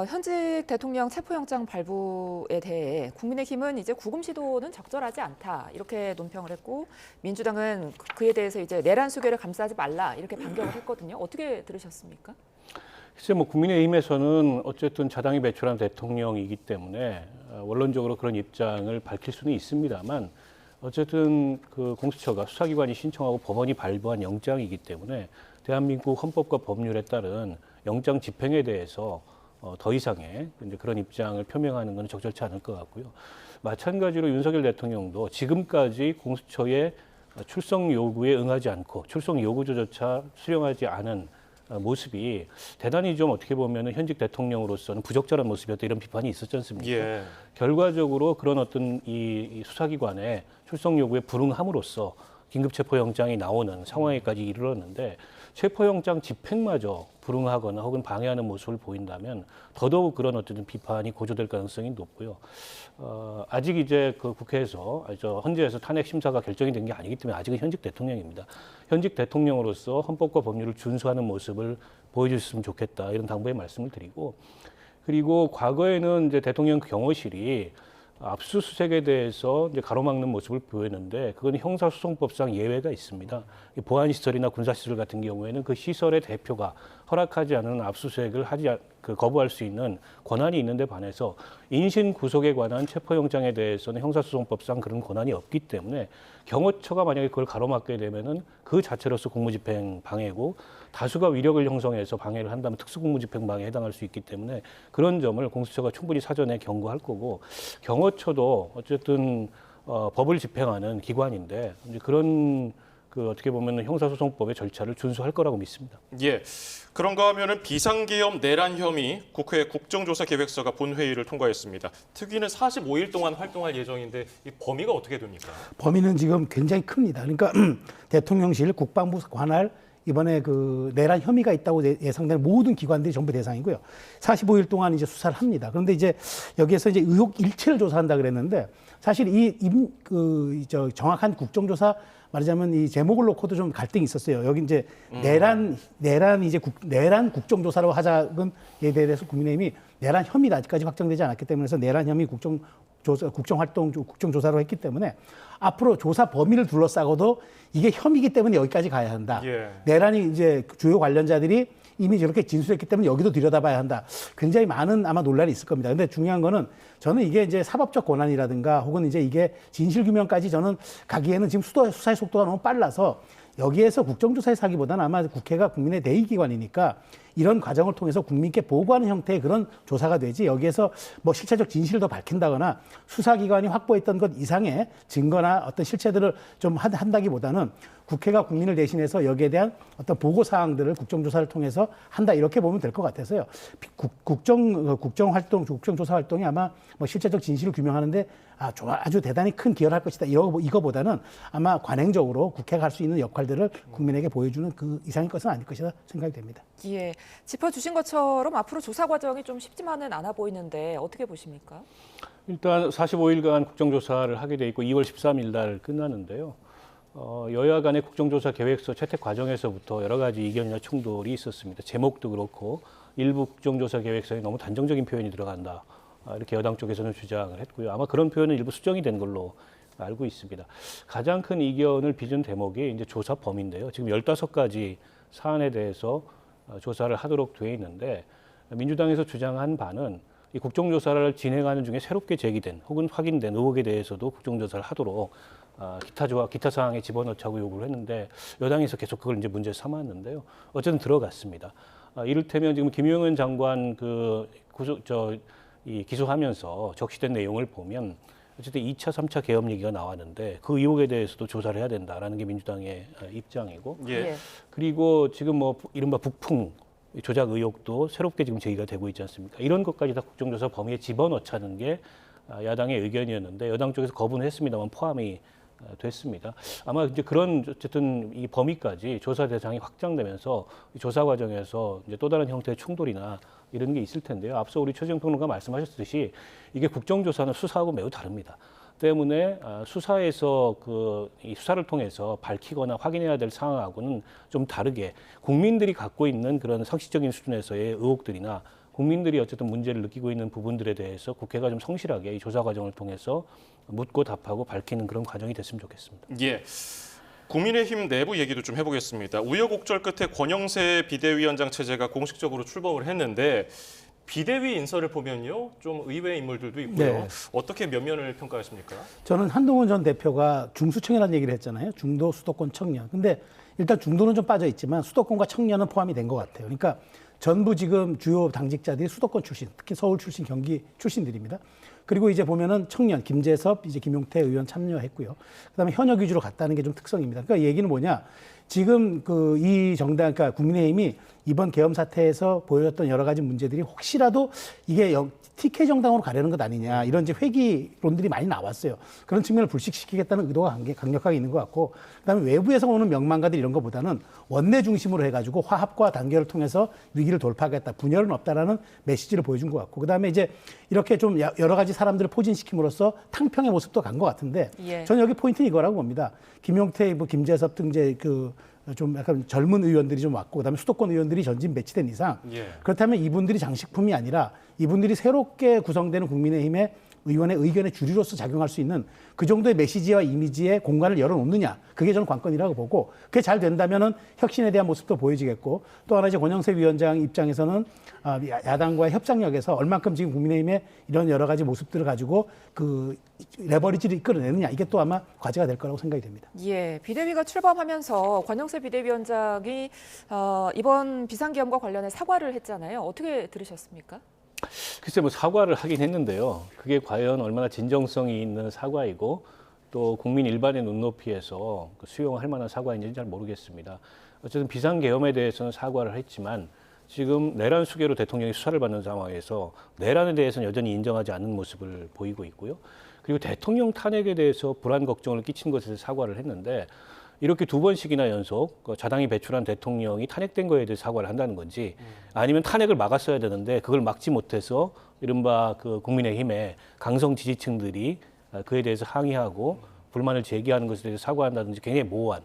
현직 대통령 체포영장 발부에 대해 국민의힘은 이제 구금 시도는 적절하지 않다 이렇게 논평을 했고 민주당은 그에 대해서 이제 내란 수괴를 감싸지 말라 이렇게 반격을 했거든요. 어떻게 들으셨습니까? 글쎄 뭐 국민의힘에서는 어쨌든 자당이 배출한 대통령이기 때문에 원론적으로 그런 입장을 밝힐 수는 있습니다만 어쨌든 그 공수처가 수사기관이 신청하고 법원이 발부한 영장이기 때문에 대한민국 헌법과 법률에 따른 영장 집행에 대해서 더 이상의 이제 그런 입장을 표명하는 것은 적절치 않을 것 같고요. 마찬가지로 윤석열 대통령도 지금까지 공수처의 출석 요구에 응하지 않고 출석 요구조차 수령하지 않은 모습이 대단히 좀 어떻게 보면 현직 대통령으로서는 부적절한 모습이었다 이런 비판이 있었지 않습니까? 예. 결과적으로 그런 어떤 이 수사기관의 출석 요구에 불응함으로써 긴급체포영장이 나오는 상황에까지 이르렀는데 체포영장 집행마저 불응하거나 혹은 방해하는 모습을 보인다면 더더욱 그런 어떤 비판이 고조될 가능성이 높고요. 아직 이제 그 국회에서 헌재에서 탄핵 심사가 결정이 된 게 아니기 때문에 아직은 현직 대통령입니다. 현직 대통령으로서 헌법과 법률을 준수하는 모습을 보여주셨으면 좋겠다 이런 당부의 말씀을 드리고 그리고 과거에는 이제 대통령 경호실이 압수수색에 대해서 이제 가로막는 모습을 보였는데 그건 형사소송법상 예외가 있습니다. 보안시설이나 군사시설 같은 경우에는 그 시설의 대표가 허락하지 않은 압수수색을 거부할 수 있는 권한이 있는데 반해서 인신 구속에 관한 체포영장에 대해서는 형사소송법상 그런 권한이 없기 때문에 경호처가 만약에 그걸 가로막게 되면은 그 자체로서 공무집행 방해고 다수가 위력을 형성해서 방해를 한다면 특수공무집행 방해에 해당할 수 있기 때문에 그런 점을 공수처가 충분히 사전에 경고할 거고 경호처도 어쨌든 법을 집행하는 기관인데 이제 그런 그 어떻게 보면 형사소송법의 절차를 준수할 거라고 믿습니다. 예. 그런가 하면은 비상계엄 내란 혐의 국회 국정조사 계획서가 본회의를 통과했습니다. 특위는 45일 동안 활동할 예정인데 이 범위가 어떻게 됩니까? 범위는 지금 굉장히 큽니다. 그러니까 대통령실, 국방부 관할 이번에 그 내란 혐의가 있다고 예상되는 모든 기관들이 전부 대상이고요. 45일 동안 이제 수사를 합니다. 그런데 이제 여기에서 이제 의혹 일체를 조사한다 그랬는데 사실 정확한 국정조사 말하자면 이 제목을 놓고도 좀 갈등이 있었어요. 여기 이제 내란 국정조사로 하자는 에 대해서 국민의힘이 내란 혐의는 아직까지 확정되지 않았기 때문에 그래서 내란 혐의 국정조사로 했기 때문에 앞으로 조사 범위를 둘러싸고도 이게 혐의이기 때문에 여기까지 가야 한다. 예. 내란이 이제 주요 관련자들이 이미 저렇게 진술했기 때문에 여기도 들여다봐야 한다. 굉장히 많은 아마 논란이 있을 겁니다. 근데 중요한 거는 저는 이게 이제 사법적 권한이라든가 혹은 이제 이게 진실규명까지 저는 가기에는 지금 수사의 속도가 너무 빨라서 여기에서 국정조사에서 하기보다는 아마 국회가 국민의 대의기관이니까 이런 과정을 통해서 국민께 보고하는 형태의 그런 조사가 되지 여기에서 뭐 실체적 진실을 더 밝힌다거나 수사기관이 확보했던 것 이상의 증거나 어떤 실체들을 좀 한다기보다는 국회가 국민을 대신해서 여기에 대한 어떤 보고사항들을 국정조사를 통해서 한다 이렇게 보면 될 것 같아서요. 국정조사 활동이 아마 뭐 실체적 진실을 규명하는데 아주 대단히 큰 기여를 할 것이다. 이거보다는 아마 관행적으로 국회가 할 수 있는 역할들을 국민에게 보여주는 그 이상의 것은 아닐 것이다 생각이 됩니다. 예, 짚어주신 것처럼 앞으로 조사 과정이 좀 쉽지만은 않아 보이는데 어떻게 보십니까? 일단 45일간 국정조사를 하게 돼 있고 2월 13일 날 끝나는데요. 여야 간의 국정조사 계획서 채택 과정에서부터 여러 가지 이견이나 충돌이 있었습니다. 제목도 그렇고 일부 국정조사 계획서에 너무 단정적인 표현이 들어간다. 이렇게 여당 쪽에서는 주장을 했고요. 아마 그런 표현은 일부 수정이 된 걸로 알고 있습니다. 가장 큰 이견을 빚은 대목이 이제 조사 범위인데요. 지금 15가지 사안에 대해서 조사를 하도록 되어 있는데 민주당에서 주장한 바는 이 국정조사를 진행하는 중에 새롭게 제기된 혹은 확인된 의혹에 대해서도 국정조사를 하도록 기타 사항에 집어넣자고 요구를 했는데 여당에서 계속 그걸 이제 문제 삼았는데요. 어쨌든 들어갔습니다. 이를테면 지금 김용현 장관 그 기소하면서 적시된 내용을 보면 어쨌든 2차, 3차 계엄 얘기가 나왔는데 그 의혹에 대해서도 조사를 해야 된다라는 게 민주당의 입장이고, 예. 그리고 지금 뭐 이른바 북풍 조작 의혹도 새롭게 지금 제기가 되고 있지 않습니까? 이런 것까지 다 국정조사 범위에 집어넣자는 게 야당의 의견이었는데 여당 쪽에서 거부는 했습니다만 포함이 됐습니다. 아마 이제 그런 어쨌든 이 범위까지 조사 대상이 확장되면서 이 조사 과정에서 이제 또 다른 형태의 충돌이나 이런 게 있을 텐데요. 앞서 우리 최재형 평론가 말씀하셨듯이 이게 국정조사는 수사하고 매우 다릅니다. 때문에 수사에서 이 수사를 통해서 밝히거나 확인해야 될 상황하고는 좀 다르게 국민들이 갖고 있는 그런 상식적인 수준에서의 의혹들이나 국민들이 어쨌든 문제를 느끼고 있는 부분들에 대해서 국회가 좀 성실하게 이 조사 과정을 통해서 묻고 답하고 밝히는 그런 과정이 됐으면 좋겠습니다. 예. 국민의힘 내부 얘기도 좀 해보겠습니다. 우여곡절 끝에 권영세 비대위원장 체제가 공식적으로 출범을 했는데 비대위 인사를 보면요, 좀 의외의 인물들도 있고요. 네. 어떻게 몇 면을 평가하십니까? 저는 한동훈 전 대표가 중수청이라는 얘기를 했잖아요. 중도, 수도권, 청년. 근데 일단 중도는 좀 빠져 있지만 수도권과 청년은 포함이 된 것 같아요. 그러니까 전부 지금 주요 당직자들이 수도권 출신, 특히 서울 출신, 경기 출신들입니다. 그리고 이제 보면은 청년, 김재섭, 이제 김용태 의원 참여했고요. 그다음에 현역 위주로 갔다는 게 좀 특성입니다. 그러니까 얘기는 뭐냐? 지금 이 정당, 그러니까 국민의힘이 이번 계엄 사태에서 보여줬던 여러 가지 문제들이 혹시라도 이게 TK 정당으로 가려는 것 아니냐, 이런 이제 회기론들이 많이 나왔어요. 그런 측면을 불식시키겠다는 의도가 강력하게 있는 것 같고, 그다음에 외부에서 오는 명망가들 이런 것보다는 원내 중심으로 해가지고 화합과 단결을 통해서 위기를 돌파하겠다, 분열은 없다라는 메시지를 보여준 것 같고, 그다음에 이제 이렇게 좀 여러 가지 사람들을 포진시킴으로써 탕평의 모습도 간 것 같은데, 저는 여기 포인트는 이거라고 봅니다. 김용태, 김재섭 등 이제 좀 약간 젊은 의원들이 좀 왔고, 그다음에 수도권 의원들이 전진 배치된 이상, 그렇다면 이분들이 장식품이 아니라 이분들이 새롭게 구성되는 국민의힘의 의원의 의견의 주류로서 작용할 수 있는 그 정도의 메시지와 이미지의 공간을 열어놓느냐, 그게 저는 관건이라고 보고, 그게 잘 된다면은 혁신에 대한 모습도 보여지겠고, 또 하나 이제 권영세 위원장 입장에서는 야당과의 협상력에서 얼만큼 지금 국민의힘의 이런 여러 가지 모습들을 가지고 그 레버리지를 이끌어내느냐, 이게 또 아마 과제가 될 거라고 생각이 됩니다. 예, 비대위가 출범하면서 권영세 비대위원장이 이번 비상계엄과 관련해 사과를 했잖아요. 어떻게 들으셨습니까? 글쎄 뭐 사과를 하긴 했는데요. 그게 과연 얼마나 진정성이 있는 사과이고 또 국민 일반의 눈높이에서 수용할 만한 사과인지는 잘 모르겠습니다. 어쨌든 비상계엄에 대해서는 사과를 했지만 지금 내란 수계로 대통령이 수사를 받는 상황에서 내란에 대해서는 여전히 인정하지 않는 모습을 보이고 있고요. 그리고 대통령 탄핵에 대해서 불안 걱정을 끼친 것에 대해서 사과를 했는데 이렇게 두 번씩이나 연속 자당이 배출한 대통령이 탄핵된 거에 대해 사과를 한다는 건지 아니면 탄핵을 막았어야 되는데 그걸 막지 못해서 이른바 그 국민의힘의 강성 지지층들이 그에 대해서 항의하고 불만을 제기하는 것에 대해서 사과한다든지 굉장히 모호한,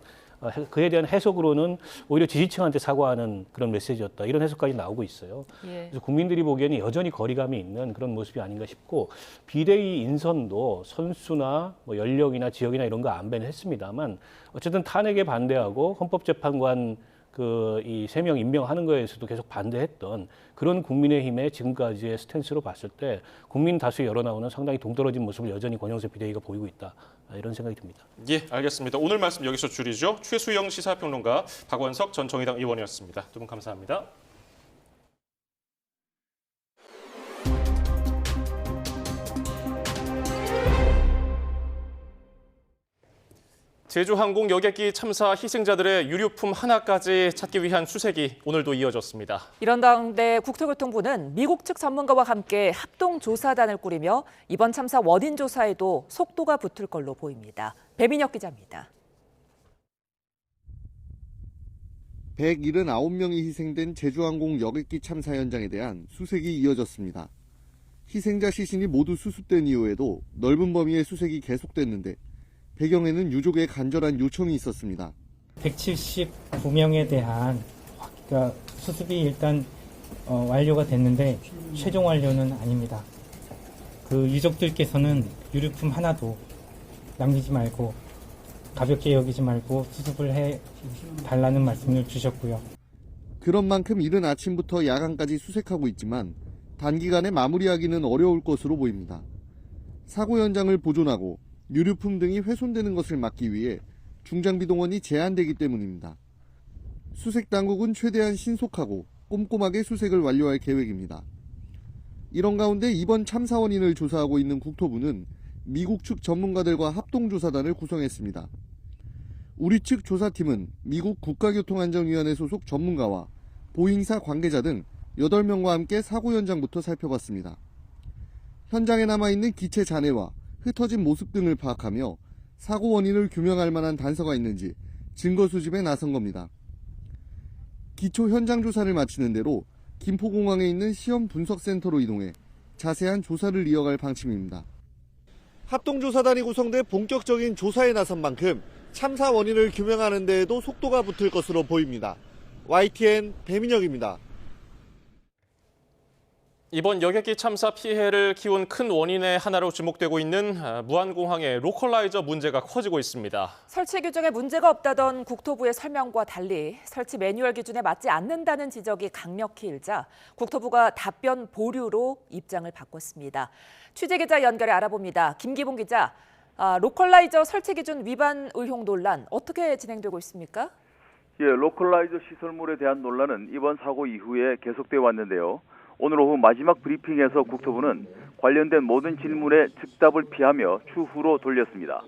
그에 대한 해석으로는 오히려 지지층한테 사과하는 그런 메시지였다, 이런 해석까지 나오고 있어요. 그래서 국민들이 보기에는 여전히 거리감이 있는 그런 모습이 아닌가 싶고, 비대위 인선도 선수나 뭐 연령이나 지역이나 이런 거 안 배했습니다만 어쨌든 탄핵에 반대하고 헌법재판관 이 3명 임명하는 거에서도 계속 반대했던 그런 국민의힘의 지금까지의 스탠스로 봤을 때 국민 다수의 여론하고는 상당히 동떨어진 모습을 여전히 권영세 비대위가 보이고 있다, 이런 생각이 듭니다. 예, 알겠습니다. 오늘 말씀 여기서 줄이죠. 최수영 시사평론가, 박원석 전 정의당 의원이었습니다. 두 분 감사합니다. 제주항공 여객기 참사 희생자들의 유류품 하나까지 찾기 위한 수색이 오늘도 이어졌습니다. 이런 가운데 국토교통부는 미국 측 전문가와 함께 합동조사단을 꾸리며 이번 참사 원인 조사에도 속도가 붙을 걸로 보입니다. 배민혁 기자입니다. 179명이 희생된 제주항공 여객기 참사 현장에 대한 수색이 이어졌습니다. 희생자 시신이 모두 수습된 이후에도 넓은 범위의 수색이 계속됐는데 배경에는 유족의 간절한 요청이 있었습니다. 179명에 대한 수습이 일단 완료가 됐는데 최종 완료는 아닙니다. 그 유족들께서는 유류품 하나도 남기지 말고 가볍게 여기지 말고 수습을 해달라는 말씀을 주셨고요. 그런 만큼 이른 아침부터 야간까지 수색하고 있지만 단기간에 마무리하기는 어려울 것으로 보입니다. 사고 현장을 보존하고 유류품 등이 훼손되는 것을 막기 위해 중장비 동원이 제한되기 때문입니다. 수색 당국은 최대한 신속하고 꼼꼼하게 수색을 완료할 계획입니다. 이런 가운데 이번 참사 원인을 조사하고 있는 국토부는 미국 측 전문가들과 합동조사단을 구성했습니다. 우리 측 조사팀은 미국 국가교통안전위원회 소속 전문가와 보잉사 관계자 등 8명과 함께 사고 현장부터 살펴봤습니다. 현장에 남아있는 기체 잔해와 흩어진 모습 등을 파악하며 사고 원인을 규명할 만한 단서가 있는지 증거 수집에 나선 겁니다. 기초 현장 조사를 마치는 대로 김포공항에 있는 시험 분석센터로 이동해 자세한 조사를 이어갈 방침입니다. 합동조사단이 구성돼 본격적인 조사에 나선 만큼 참사 원인을 규명하는 데에도 속도가 붙을 것으로 보입니다. YTN 배민혁입니다. 이번 여객기 참사 피해를 키운 큰 원인의 하나로 지목되고 있는 무안공항의 로컬라이저 문제가 커지고 있습니다. 설치 규정에 문제가 없다던 국토부의 설명과 달리 설치 매뉴얼 기준에 맞지 않는다는 지적이 강력히 일자 국토부가 답변 보류로 입장을 바꿨습니다. 취재기자 연결해 알아봅니다. 김기봉 기자, 로컬라이저 설치 기준 위반 의혹 논란 어떻게 진행되고 있습니까? 예, 로컬라이저 시설물에 대한 논란은 이번 사고 이후에 계속되어 왔는데요. 오늘 오후 마지막 브리핑에서 국토부는 관련된 모든 질문에 즉답을 피하며 추후로 돌렸습니다.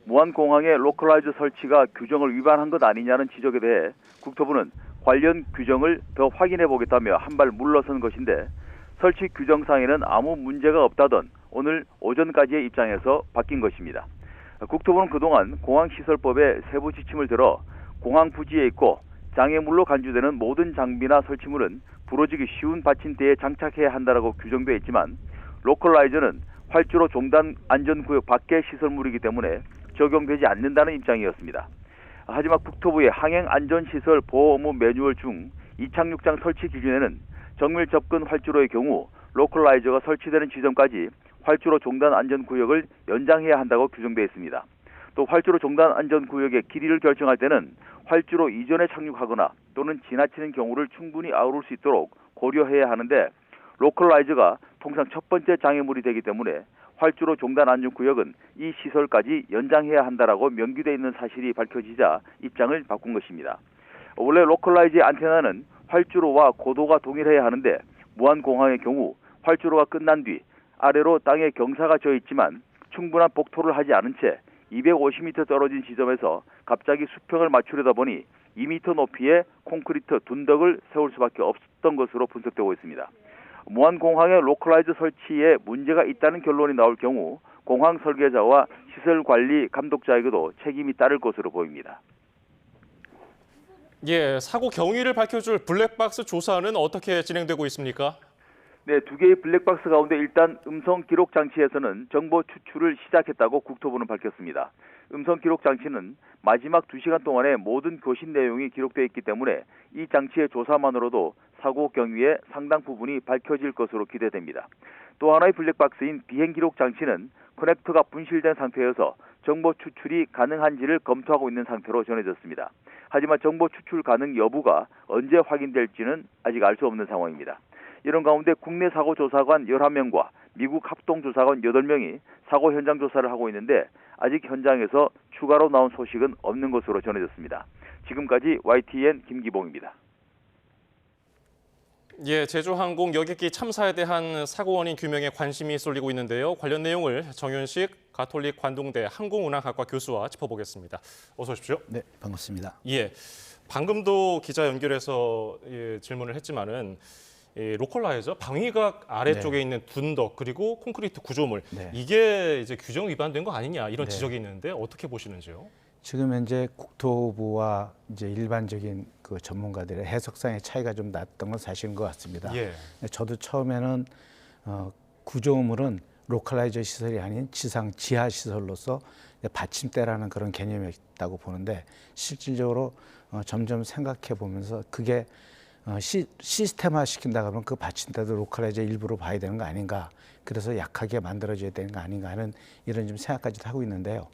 무안공항의 로컬라이저 설치가 규정을 위반한 것 아니냐는 지적에 대해 국토부는 관련 규정을 더 확인해 보겠다며 한 발 물러선 것인데 설치 규정상에는 아무 문제가 없다던 오늘 오전까지의 입장에서 바뀐 것입니다. 국토부는 그동안 공항시설법에 세부 지침을 들어 공항 부지에 있고 장애물로 간주되는 모든 장비나 설치물은 부러지기 쉬운 받침대에 장착해야 한다고 규정되어 있지만 로컬라이저는 활주로 종단 안전구역 밖의 시설물이기 때문에 적용되지 않는다는 입장이었습니다. 하지만 국토부의 항행안전시설 보호업무 매뉴얼 중 이착륙장 설치 기준에는 정밀 접근 활주로의 경우 로컬라이저가 설치되는 지점까지 활주로 종단 안전구역을 연장해야 한다고 규정되어 있습니다. 또 활주로 종단 안전구역의 길이를 결정할 때는 활주로 이전에 착륙하거나 또는 지나치는 경우를 충분히 아우를 수 있도록 고려해야 하는데 로컬라이저가 통상 첫 번째 장애물이 되기 때문에 활주로 종단 안전구역은 이 시설까지 연장해야 한다라고 명기되어 있는 사실이 밝혀지자 입장을 바꾼 것입니다. 원래 로컬라이저의 안테나는 활주로와 고도가 동일해야 하는데 무안공항의 경우 활주로가 끝난 뒤 아래로 땅에 경사가 져 있지만 충분한 복토를 하지 않은 채 250m 떨어진 지점에서 갑자기 수평을 맞추려다 보니 2m 높이의 콘크리트 둔덕을 세울 수밖에 없었던 것으로 분석되고 있습니다. 무안공항의 로컬라이저 설치에 문제가 있다는 결론이 나올 경우 공항 설계자와 시설관리 감독자에게도 책임이 따를 것으로 보입니다. 예, 사고 경위를 밝혀줄 블랙박스 조사는 어떻게 진행되고 있습니까? 네, 2개의 블랙박스 가운데 일단 음성 기록 장치에서는 정보 추출을 시작했다고 국토부는 밝혔습니다. 음성 기록 장치는 마지막 2시간 동안의 모든 교신 내용이 기록되어 있기 때문에 이 장치의 조사만으로도 사고 경위의 상당 부분이 밝혀질 것으로 기대됩니다. 또 하나의 블랙박스인 비행 기록 장치는 커넥터가 분실된 상태여서 정보 추출이 가능한지를 검토하고 있는 상태로 전해졌습니다. 하지만 정보 추출 가능 여부가 언제 확인될지는 아직 알 수 없는 상황입니다. 이런 가운데 국내 사고조사관 11명과 미국 합동조사관 8명이 사고 현장 조사를 하고 있는데 아직 현장에서 추가로 나온 소식은 없는 것으로 전해졌습니다. 지금까지 YTN 김기봉입니다. 예, 제주항공 여객기 참사에 대한 사고 원인 규명에 관심이 쏠리고 있는데요. 관련 내용을 정윤식 가톨릭 관동대 항공운항학과 교수와 짚어보겠습니다. 어서 오십시오. 네, 반갑습니다. 예, 방금도 기자 연결해서 질문을 했지만은 로컬라이저 방위각 아래쪽에 네. 있는 둔덕 그리고 콘크리트 구조물 네. 이게 이제 규정 위반된 거 아니냐 이런 네. 지적이 있는데 어떻게 보시는지요? 지금 현재 국토부와 이제 일반적인 그 전문가들의 해석상의 차이가 좀 났던 건 사실인 것 같습니다. 예. 저도 처음에는 구조물은 로컬라이저 시설이 아닌 지하 시설로서 받침대라는 그런 개념이었다고 보는데 실질적으로 점점 생각해 보면서 그게 시스템화 시킨다 그러면 그 받침대도 로컬라이저 일부로 봐야 되는 거 아닌가. 그래서 약하게 만들어져야 되는 거 아닌가 하는 이런 좀 생각까지도 하고 있는데요.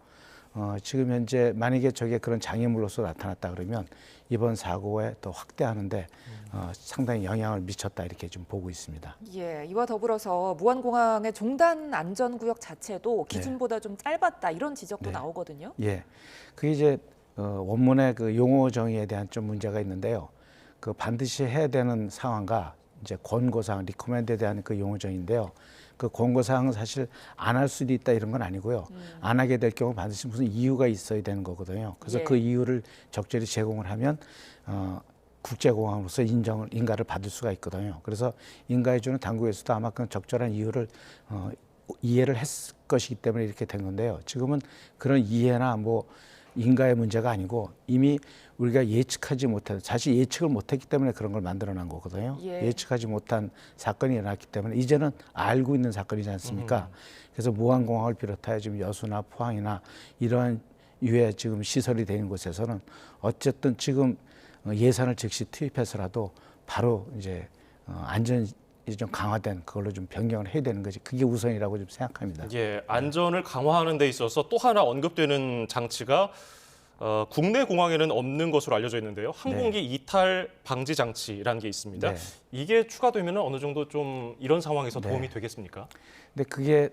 지금 현재 만약에 저게 그런 장애물로서 나타났다 그러면 이번 사고에 또 확대하는데 상당히 영향을 미쳤다 이렇게 좀 보고 있습니다. 예, 이와 더불어서 무안공항의 종단 안전구역 자체도 기준보다 좀 짧았다 이런 지적도 나오거든요. 예, 그게 이제 원문의 그 용어 정의에 대한 좀 문제가 있는데요. 그 반드시 해야 되는 상황과 이제 권고사항, 리코멘드에 대한 그 용어정인데요. 그 권고사항은 사실 안 할 수도 있다 이런 건 아니고요. 안 하게 될 경우 반드시 무슨 이유가 있어야 되는 거거든요. 그래서 예. 그 이유를 적절히 제공을 하면 국제공항으로서 인가를 받을 수가 있거든요. 그래서 인가해주는 당국에서도 아마 그 적절한 이유를 이해를 했을 것이기 때문에 이렇게 된 건데요. 지금은 그런 이해나 뭐 인가의 문제가 아니고 이미 우리가 예측하지 못한, 사실 예측을 못했기 때문에 그런 걸 만들어낸 거거든요. 예. 예측하지 못한 사건이 일어났기 때문에 이제는 알고 있는 사건이지 않습니까? 그래서 무안공항을 비롯하여 지금 여수나 포항이나 이러한 유해 지금 시설이 되는 곳에서는 어쨌든 지금 예산을 즉시 투입해서라도 바로 이제 안전이 좀 강화된 그걸로 좀 변경을 해야 되는 거지. 그게 우선이라고 좀 생각합니다. 예, 안전을 강화하는 데 있어서 또 하나 언급되는 장치가 국내 공항에는 없는 것으로 알려져 있는데요. 항공기 이탈 방지 장치라는 게 있습니다. 네. 이게 추가되면 어느 정도 좀 이런 상황에서 도움이 되겠습니까? 근데 그게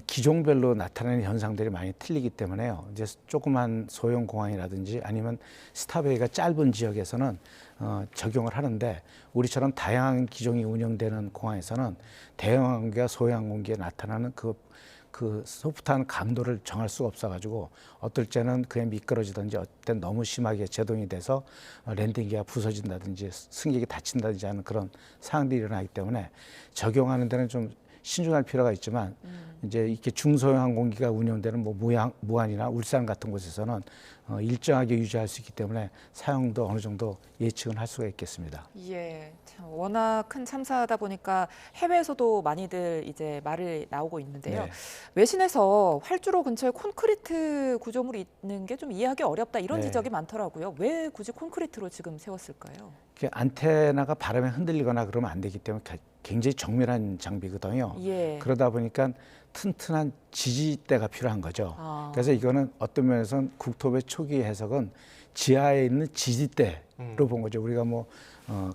기종별로 나타나는 현상들이 많이 틀리기 때문에요. 이제 조그만 소형 공항이라든지 아니면 스탑웨이가 짧은 지역에서는 적용을 하는데 우리처럼 다양한 기종이 운영되는 공항에서는 대형 항공기와 소형 항공기에 나타나는 그 소프트한 강도를 정할 수가 없어가지고 어떨 때는 그냥 미끄러지든지 어떨 땐 너무 심하게 제동이 돼서 랜딩기가 부서진다든지 승객이 다친다든지 하는 그런 상황들이 일어나기 때문에 적용하는 데는 좀 신중할 필요가 있지만 이제 이렇게 중소형 항공기가 운영되는 뭐 무안이나 울산 같은 곳에서는 일정하게 유지할 수 있기 때문에 사용도 어느 정도 예측은 할 수가 있겠습니다. 예, 참 워낙 큰 참사다 보니까 해외에서도 많이들 이제 말이 나오고 있는데요. 네. 외신에서 활주로 근처에 콘크리트 구조물이 있는 게 좀 이해하기 어렵다 이런 네. 지적이 많더라고요. 왜 굳이 콘크리트로 지금 세웠을까요? 안테나가 바람에 흔들리거나 그러면 안 되기 때문에 굉장히 정밀한 장비거든요. 예. 그러다 보니까 튼튼한 지지대가 필요한 거죠. 아. 그래서 이거는 어떤 면에서는 국토부의 초기 해석은 지하에 있는 지지대로 본 거죠. 우리가 뭐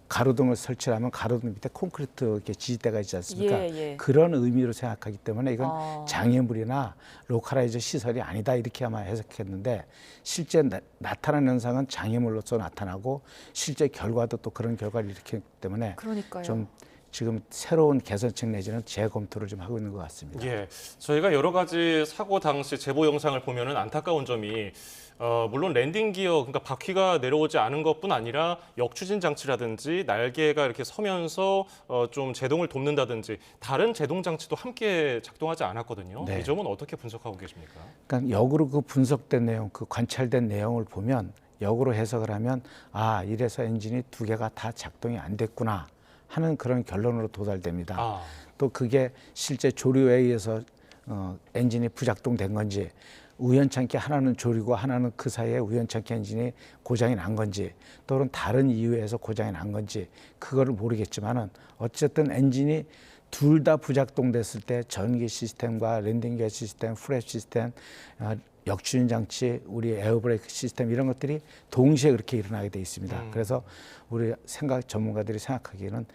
가로등을 설치하면 가로등 밑에 콘크리트 이렇게 지지대가 있지 않습니까? 예, 예. 그런 의미로 생각하기 때문에 이건 장애물이나 로컬라이저 시설이 아니다 이렇게 아마 해석했는데 실제 나타나는 현상은 장애물로서 나타나고 실제 결과도 또 그런 결과를 일으키기 때문에 그러니까요. 좀 지금 새로운 개선책 내지는 재검토를 좀 하고 있는 것 같습니다. 예, 저희가 여러 가지 사고 당시 제보 영상을 보면은 안타까운 점이 물론 랜딩 기어, 그러니까 바퀴가 내려오지 않은 것뿐 아니라 역추진 장치라든지 날개가 이렇게 서면서 좀 제동을 돕는다든지 다른 제동 장치도 함께 작동하지 않았거든요. 네. 이 점은 어떻게 분석하고 계십니까? 그러니까 역으로 그 분석된 내용, 그 관찰된 내용을 보면 역으로 해석을 하면 아 이래서 엔진이 두 개가 다 작동이 안 됐구나 하는 그런 결론으로 도달됩니다. 또 그게 실제 조류에 의해서 엔진이 부작동된 건지 우연찮게 하나는 조리고 하나는 그 사이에 우연찮게 엔진이 고장이 난 건지 또는 다른 이유에서 고장이 난 건지 그거를 모르겠지만은 어쨌든 엔진이 둘 다 부작동됐을 때 전기 시스템과 랜딩 기어 시스템, 프랩 시스템, 역추진 장치, 우리 에어브레이크 시스템 이런 것들이 동시에 그렇게 일어나게 돼 있습니다. 그래서 우리 전문가들이 생각하기에는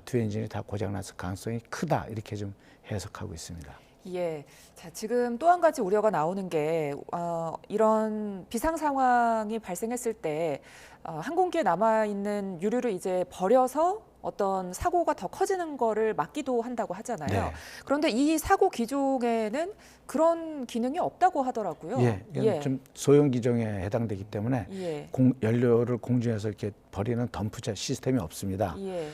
두 엔진이 다 고장났을 가능성이 크다 이렇게 좀 해석하고 있습니다. 예, 자 지금 또 한 가지 우려가 나오는 게 이런 비상 상황이 발생했을 때 항공기에 남아 있는 유류를 이제 버려서 어떤 사고가 더 커지는 거를 막기도 한다고 하잖아요. 네. 그런데 이 사고 기종에는 그런 기능이 없다고 하더라고요. 예, 이건 좀 소형 기종에 해당되기 때문에 예. 연료를 공중에서 이렇게 버리는 덤프 시스템이 없습니다. 예.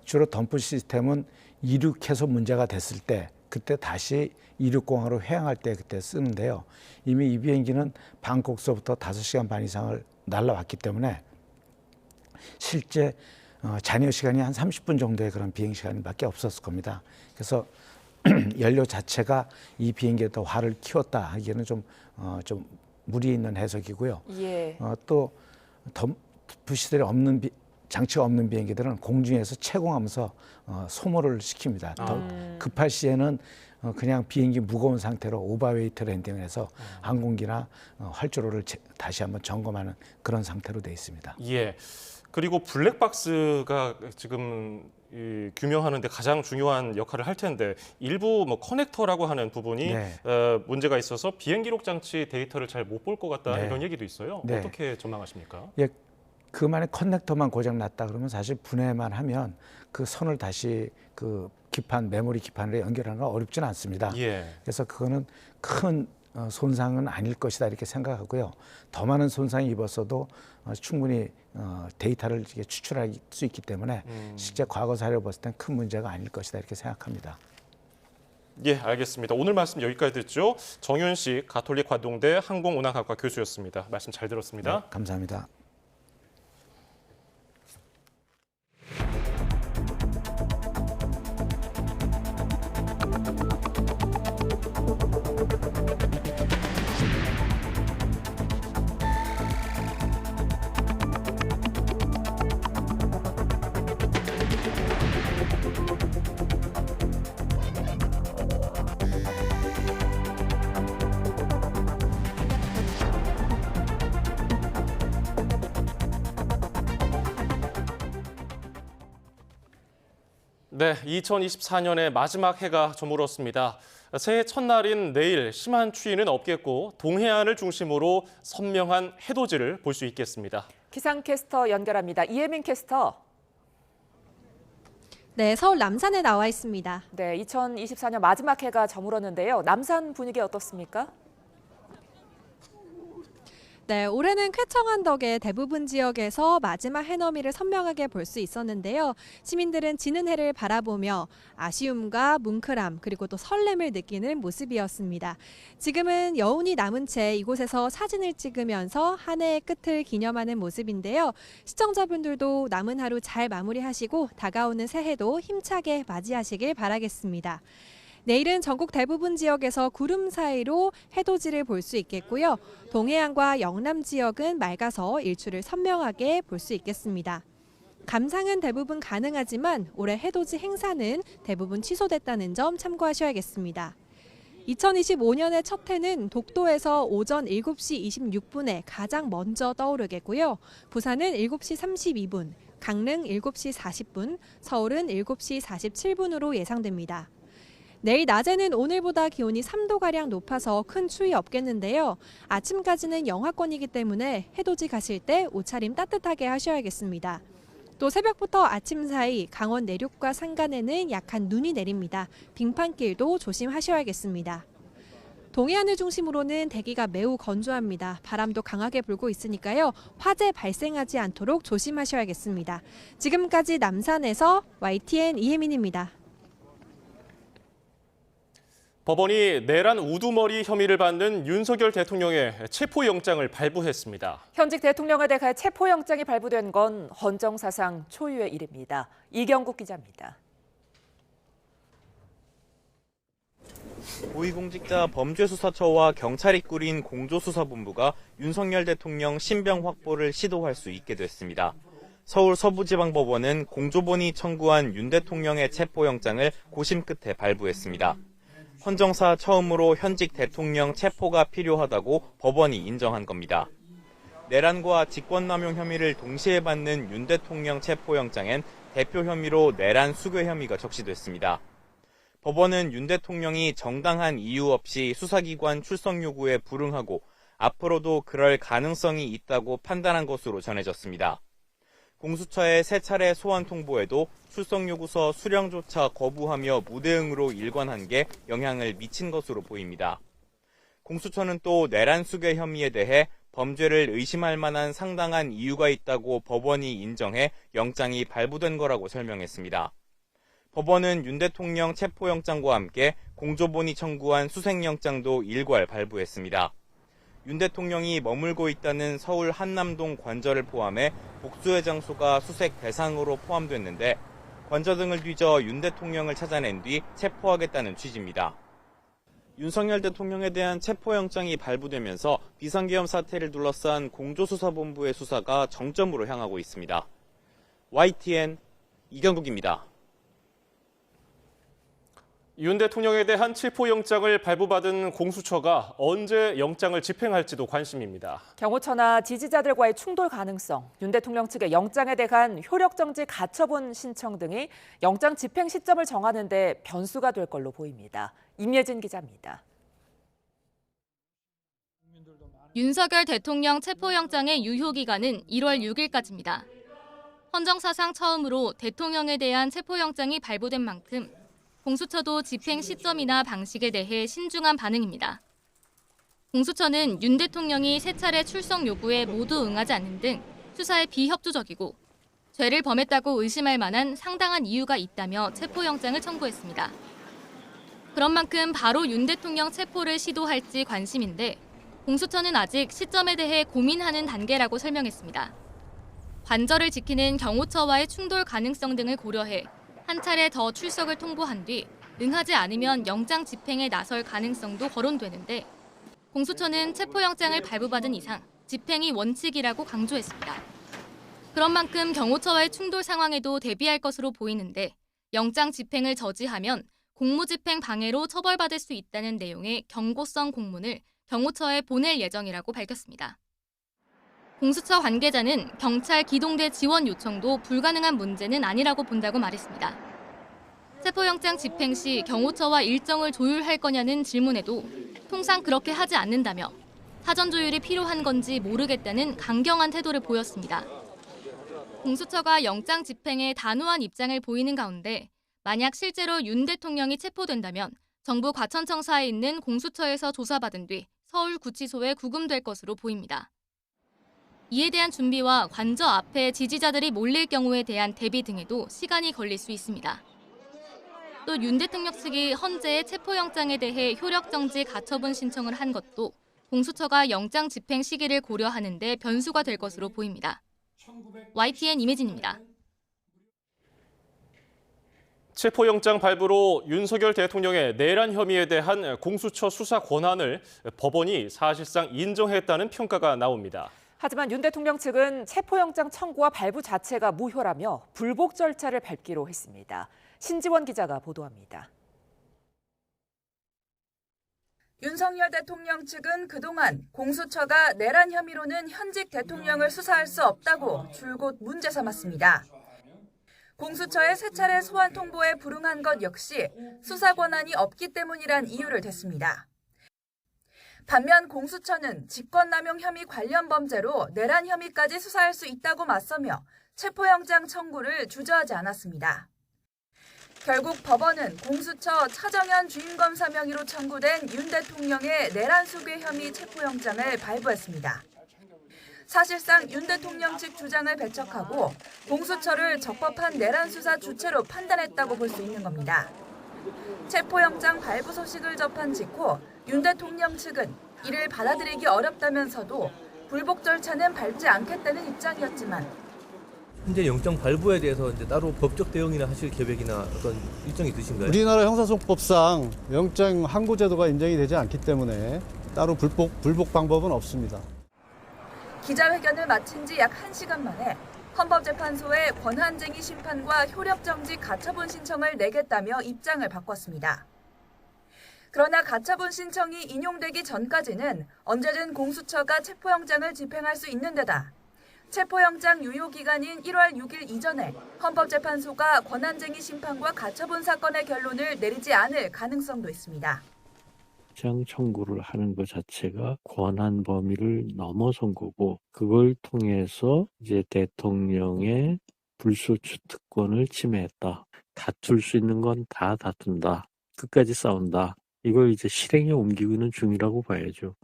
주로 덤프 시스템은 이륙해서 문제가 됐을 때 그때 다시 이륙공항으로 회항할 때 그때 쓰는데요. 이미 이 비행기는 방콕서부터 5시간 반 이상을 날아왔기 때문에 실제 잔여 시간이 한 30분 정도의 그런 비행 시간밖에 없었을 겁니다. 그래서 연료 자체가 이 비행기에 더 화를 키웠다 하기에는 좀 무리 있는 해석이고요. 예. 또 덤프 시설이 없는 장치가 없는 비행기들은 공중에서 채공하면서 소모를 시킵니다. 더 급할 시에는 그냥 비행기 무거운 상태로 오버웨이트 랜딩을 해서 항공기나 활주로를 다시 한번 점검하는 그런 상태로 돼 있습니다. 예. 그리고 블랙박스가 지금 규명하는 데 가장 중요한 역할을 할 텐데 일부 뭐 커넥터라고 하는 부분이 문제가 있어서 비행 기록 장치 데이터를 잘 못 볼 것 같다 이런 얘기도 있어요. 네. 어떻게 전망하십니까? 예, 그만의 커넥터만 고장 났다 그러면 사실 분해만 하면 그 선을 다시 그 기판, 메모리 기판으로 연결하는 건 어렵지는 않습니다. 예. 그래서 그거는 큰 손상은 아닐 것이다 이렇게 생각하고요. 더 많은 손상이 입었어도 충분히 데이터를 추출할 수 있기 때문에 실제 과거 사례를 봤을 땐 큰 문제가 아닐 것이다 이렇게 생각합니다. 예, 알겠습니다. 오늘 말씀 여기까지 듣죠. 정윤식 가톨릭 관동대 항공운항학과 교수였습니다. 말씀 잘 들었습니다. 네, 감사합니다. 네, 2024년의 마지막 해가 저물었습니다. 새해 첫날인 내일 심한 추위는 없겠고 동해안을 중심으로 선명한 해돋이를 볼 수 있겠습니다. 기상캐스터 연결합니다. 이혜민 캐스터. 네, 서울 남산에 나와 있습니다. 네, 2024년 마지막 해가 저물었는데요. 남산 분위기 어떻습니까? 네, 올해는 쾌청한 덕에 대부분 지역에서 마지막 해넘이를 선명하게 볼 수 있었는데요. 시민들은 지는 해를 바라보며 아쉬움과 뭉클함 그리고 또 설렘을 느끼는 모습이었습니다. 지금은 여운이 남은 채 이곳에서 사진을 찍으면서 한 해의 끝을 기념하는 모습인데요. 시청자분들도 남은 하루 잘 마무리하시고 다가오는 새해도 힘차게 맞이하시길 바라겠습니다. 내일은 전국 대부분 지역에서 구름 사이로 해돋이를 볼 수 있겠고요. 동해안과 영남 지역은 맑아서 일출을 선명하게 볼 수 있겠습니다. 감상은 대부분 가능하지만 올해 해돋이 행사는 대부분 취소됐다는 점 참고하셔야겠습니다. 2025년의 첫 해는 독도에서 오전 7시 26분에 가장 먼저 떠오르겠고요. 부산은 7시 32분, 강릉 7시 40분, 서울은 7시 47분으로 예상됩니다. 내일 낮에는 오늘보다 기온이 3도가량 높아서 큰 추위 없겠는데요. 아침까지는 영하권이기 때문에 해돋이 가실 때 옷차림 따뜻하게 하셔야겠습니다. 또 새벽부터 아침 사이 강원 내륙과 산간에는 약한 눈이 내립니다. 빙판길도 조심하셔야겠습니다. 동해안을 중심으로는 대기가 매우 건조합니다. 바람도 강하게 불고 있으니까요. 화재 발생하지 않도록 조심하셔야겠습니다. 지금까지 남산에서 YTN 이혜민입니다. 법원이 내란 우두머리 혐의를 받는 윤석열 대통령의 체포영장을 발부했습니다. 현직 대통령에 대해 체포영장이 발부된 건 헌정사상 초유의 일입니다. 이경국 기자입니다. 고위공직자 범죄수사처와 경찰이 꾸린 공조수사본부가 윤석열 대통령 신병 확보를 시도할 수 있게 됐습니다. 서울 서부지방법원은 공조본이 청구한 윤 대통령의 체포영장을 고심 끝에 발부했습니다. 헌정사 처음으로 현직 대통령 체포가 필요하다고 법원이 인정한 겁니다. 내란과 직권남용 혐의를 동시에 받는 윤 대통령 체포영장엔 대표 혐의로 내란 수교 혐의가 적시됐습니다. 법원은 윤 대통령이 정당한 이유 없이 수사기관 출석 요구에 불응하고 앞으로도 그럴 가능성이 있다고 판단한 것으로 전해졌습니다. 공수처의 세 차례 소환 통보에도 출석 요구서 수령조차 거부하며 무대응으로 일관한 게 영향을 미친 것으로 보입니다. 공수처는 또 내란 수교 혐의에 대해 범죄를 의심할 만한 상당한 이유가 있다고 법원이 인정해 영장이 발부된 거라고 설명했습니다. 법원은 윤 대통령 체포영장과 함께 공조본이 청구한 수색영장도 일괄 발부했습니다. 윤 대통령이 머물고 있다는 서울 한남동 관저를 포함해 복수의 장소가 수색 대상으로 포함됐는데 관저 등을 뒤져 윤 대통령을 찾아낸 뒤 체포하겠다는 취지입니다. 윤석열 대통령에 대한 체포영장이 발부되면서 비상계엄 사태를 둘러싼 공조수사본부의 수사가 정점으로 향하고 있습니다. YTN 이경국입니다. 윤 대통령에 대한 체포영장을 발부받은 공수처가 언제 영장을 집행할지도 관심입니다. 경호처나 지지자들과의 충돌 가능성, 윤 대통령 측의 영장에 대한 효력정지 가처분 신청 등이 영장 집행 시점을 정하는 데 변수가 될 걸로 보입니다. 임예진 기자입니다. 윤석열 대통령 체포영장의 유효기간은 1월 6일까지입니다. 헌정사상 처음으로 대통령에 대한 체포영장이 발부된 만큼 공수처도 집행 시점이나 방식에 대해 신중한 반응입니다. 공수처는 윤 대통령이 3차례 출석 요구에 모두 응하지 않는 등 수사에 비협조적이고 죄를 범했다고 의심할 만한 상당한 이유가 있다며 체포영장을 청구했습니다. 그런 만큼 바로 윤 대통령 체포를 시도할지 관심인데 공수처는 아직 시점에 대해 고민하는 단계라고 설명했습니다. 관절을 지키는 경호처와의 충돌 가능성 등을 고려해 한 차례 더 출석을 통보한 뒤 응하지 않으면 영장 집행에 나설 가능성도 거론되는데 공수처는 체포영장을 발부받은 이상 집행이 원칙이라고 강조했습니다. 그런 만큼 경호처와의 충돌 상황에도 대비할 것으로 보이는데 영장 집행을 저지하면 공무집행 방해로 처벌받을 수 있다는 내용의 경고성 공문을 경호처에 보낼 예정이라고 밝혔습니다. 공수처 관계자는 경찰 기동대 지원 요청도 불가능한 문제는 아니라고 본다고 말했습니다. 체포영장 집행 시 경호처와 일정을 조율할 거냐는 질문에도 통상 그렇게 하지 않는다며 사전 조율이 필요한 건지 모르겠다는 강경한 태도를 보였습니다. 공수처가 영장 집행에 단호한 입장을 보이는 가운데 만약 실제로 윤 대통령이 체포된다면 정부 과천청사에 있는 공수처에서 조사받은 뒤 서울구치소에 구금될 것으로 보입니다. 이에 대한 준비와 관저 앞에 지지자들이 몰릴 경우에 대한 대비 등에도 시간이 걸릴 수 있습니다. 또 윤 대통령 측이 헌재의 체포영장에 대해 효력정지 가처분 신청을 한 것도 공수처가 영장 집행 시기를 고려하는 데 변수가 될 것으로 보입니다. YTN 임혜진입니다. 체포영장 발부로 윤석열 대통령의 내란 혐의에 대한 공수처 수사 권한을 법원이 사실상 인정했다는 평가가 나옵니다. 하지만 윤 대통령 측은 체포영장 청구와 발부 자체가 무효라며 불복 절차를 밟기로 했습니다. 신지원 기자가 보도합니다. 윤석열 대통령 측은 그동안 공수처가 내란 혐의로는 현직 대통령을 수사할 수 없다고 줄곧 문제 삼았습니다. 공수처의 3차례 소환 통보에 불응한 것 역시 수사 권한이 없기 때문이란 이유를 댔습니다. 반면 공수처는 직권남용 혐의 관련 범죄로 내란 혐의까지 수사할 수 있다고 맞서며 체포영장 청구를 주저하지 않았습니다. 결국 법원은 공수처 차정현 주임검사 명의로 청구된 윤 대통령의 내란 수괴 혐의 체포영장을 발부했습니다. 사실상 윤 대통령 측 주장을 배척하고 공수처를 적법한 내란 수사 주체로 판단했다고 볼 수 있는 겁니다. 체포영장 발부 소식을 접한 직후 윤 대통령 측은 이를 받아들이기 어렵다면서도 불복 절차는 밟지 않겠다는 입장이었지만 현재 영장 발부에 대해서 이제 따로 법적 대응이나 하실 계획이나 어떤 일정이 있으신가요? 우리나라 형사소송법상 영장 항고 제도가 인정이 되지 않기 때문에 따로 불복 방법은 없습니다. 기자회견을 마친 지 약 1시간 만에 헌법재판소에 권한쟁의 심판과 효력정지 가처분 신청을 내겠다며 입장을 바꿨습니다. 그러나 가처분 신청이 인용되기 전까지는 언제든 공수처가 체포영장을 집행할 수 있는 데다 체포영장 유효기간인 1월 6일 이전에 헌법재판소가 권한쟁의 심판과 가처분 사건의 결론을 내리지 않을 가능성도 있습니다. 영장 청구를 하는 것 자체가 권한 범위를 넘어선 거고 그걸 통해서 이제 대통령의 불소추 특권을 침해했다. 다툴 수 있는 건 다 다툰다. 끝까지 싸운다. 이걸 이제 실행에 옮기고 있는 중이라고 봐야죠.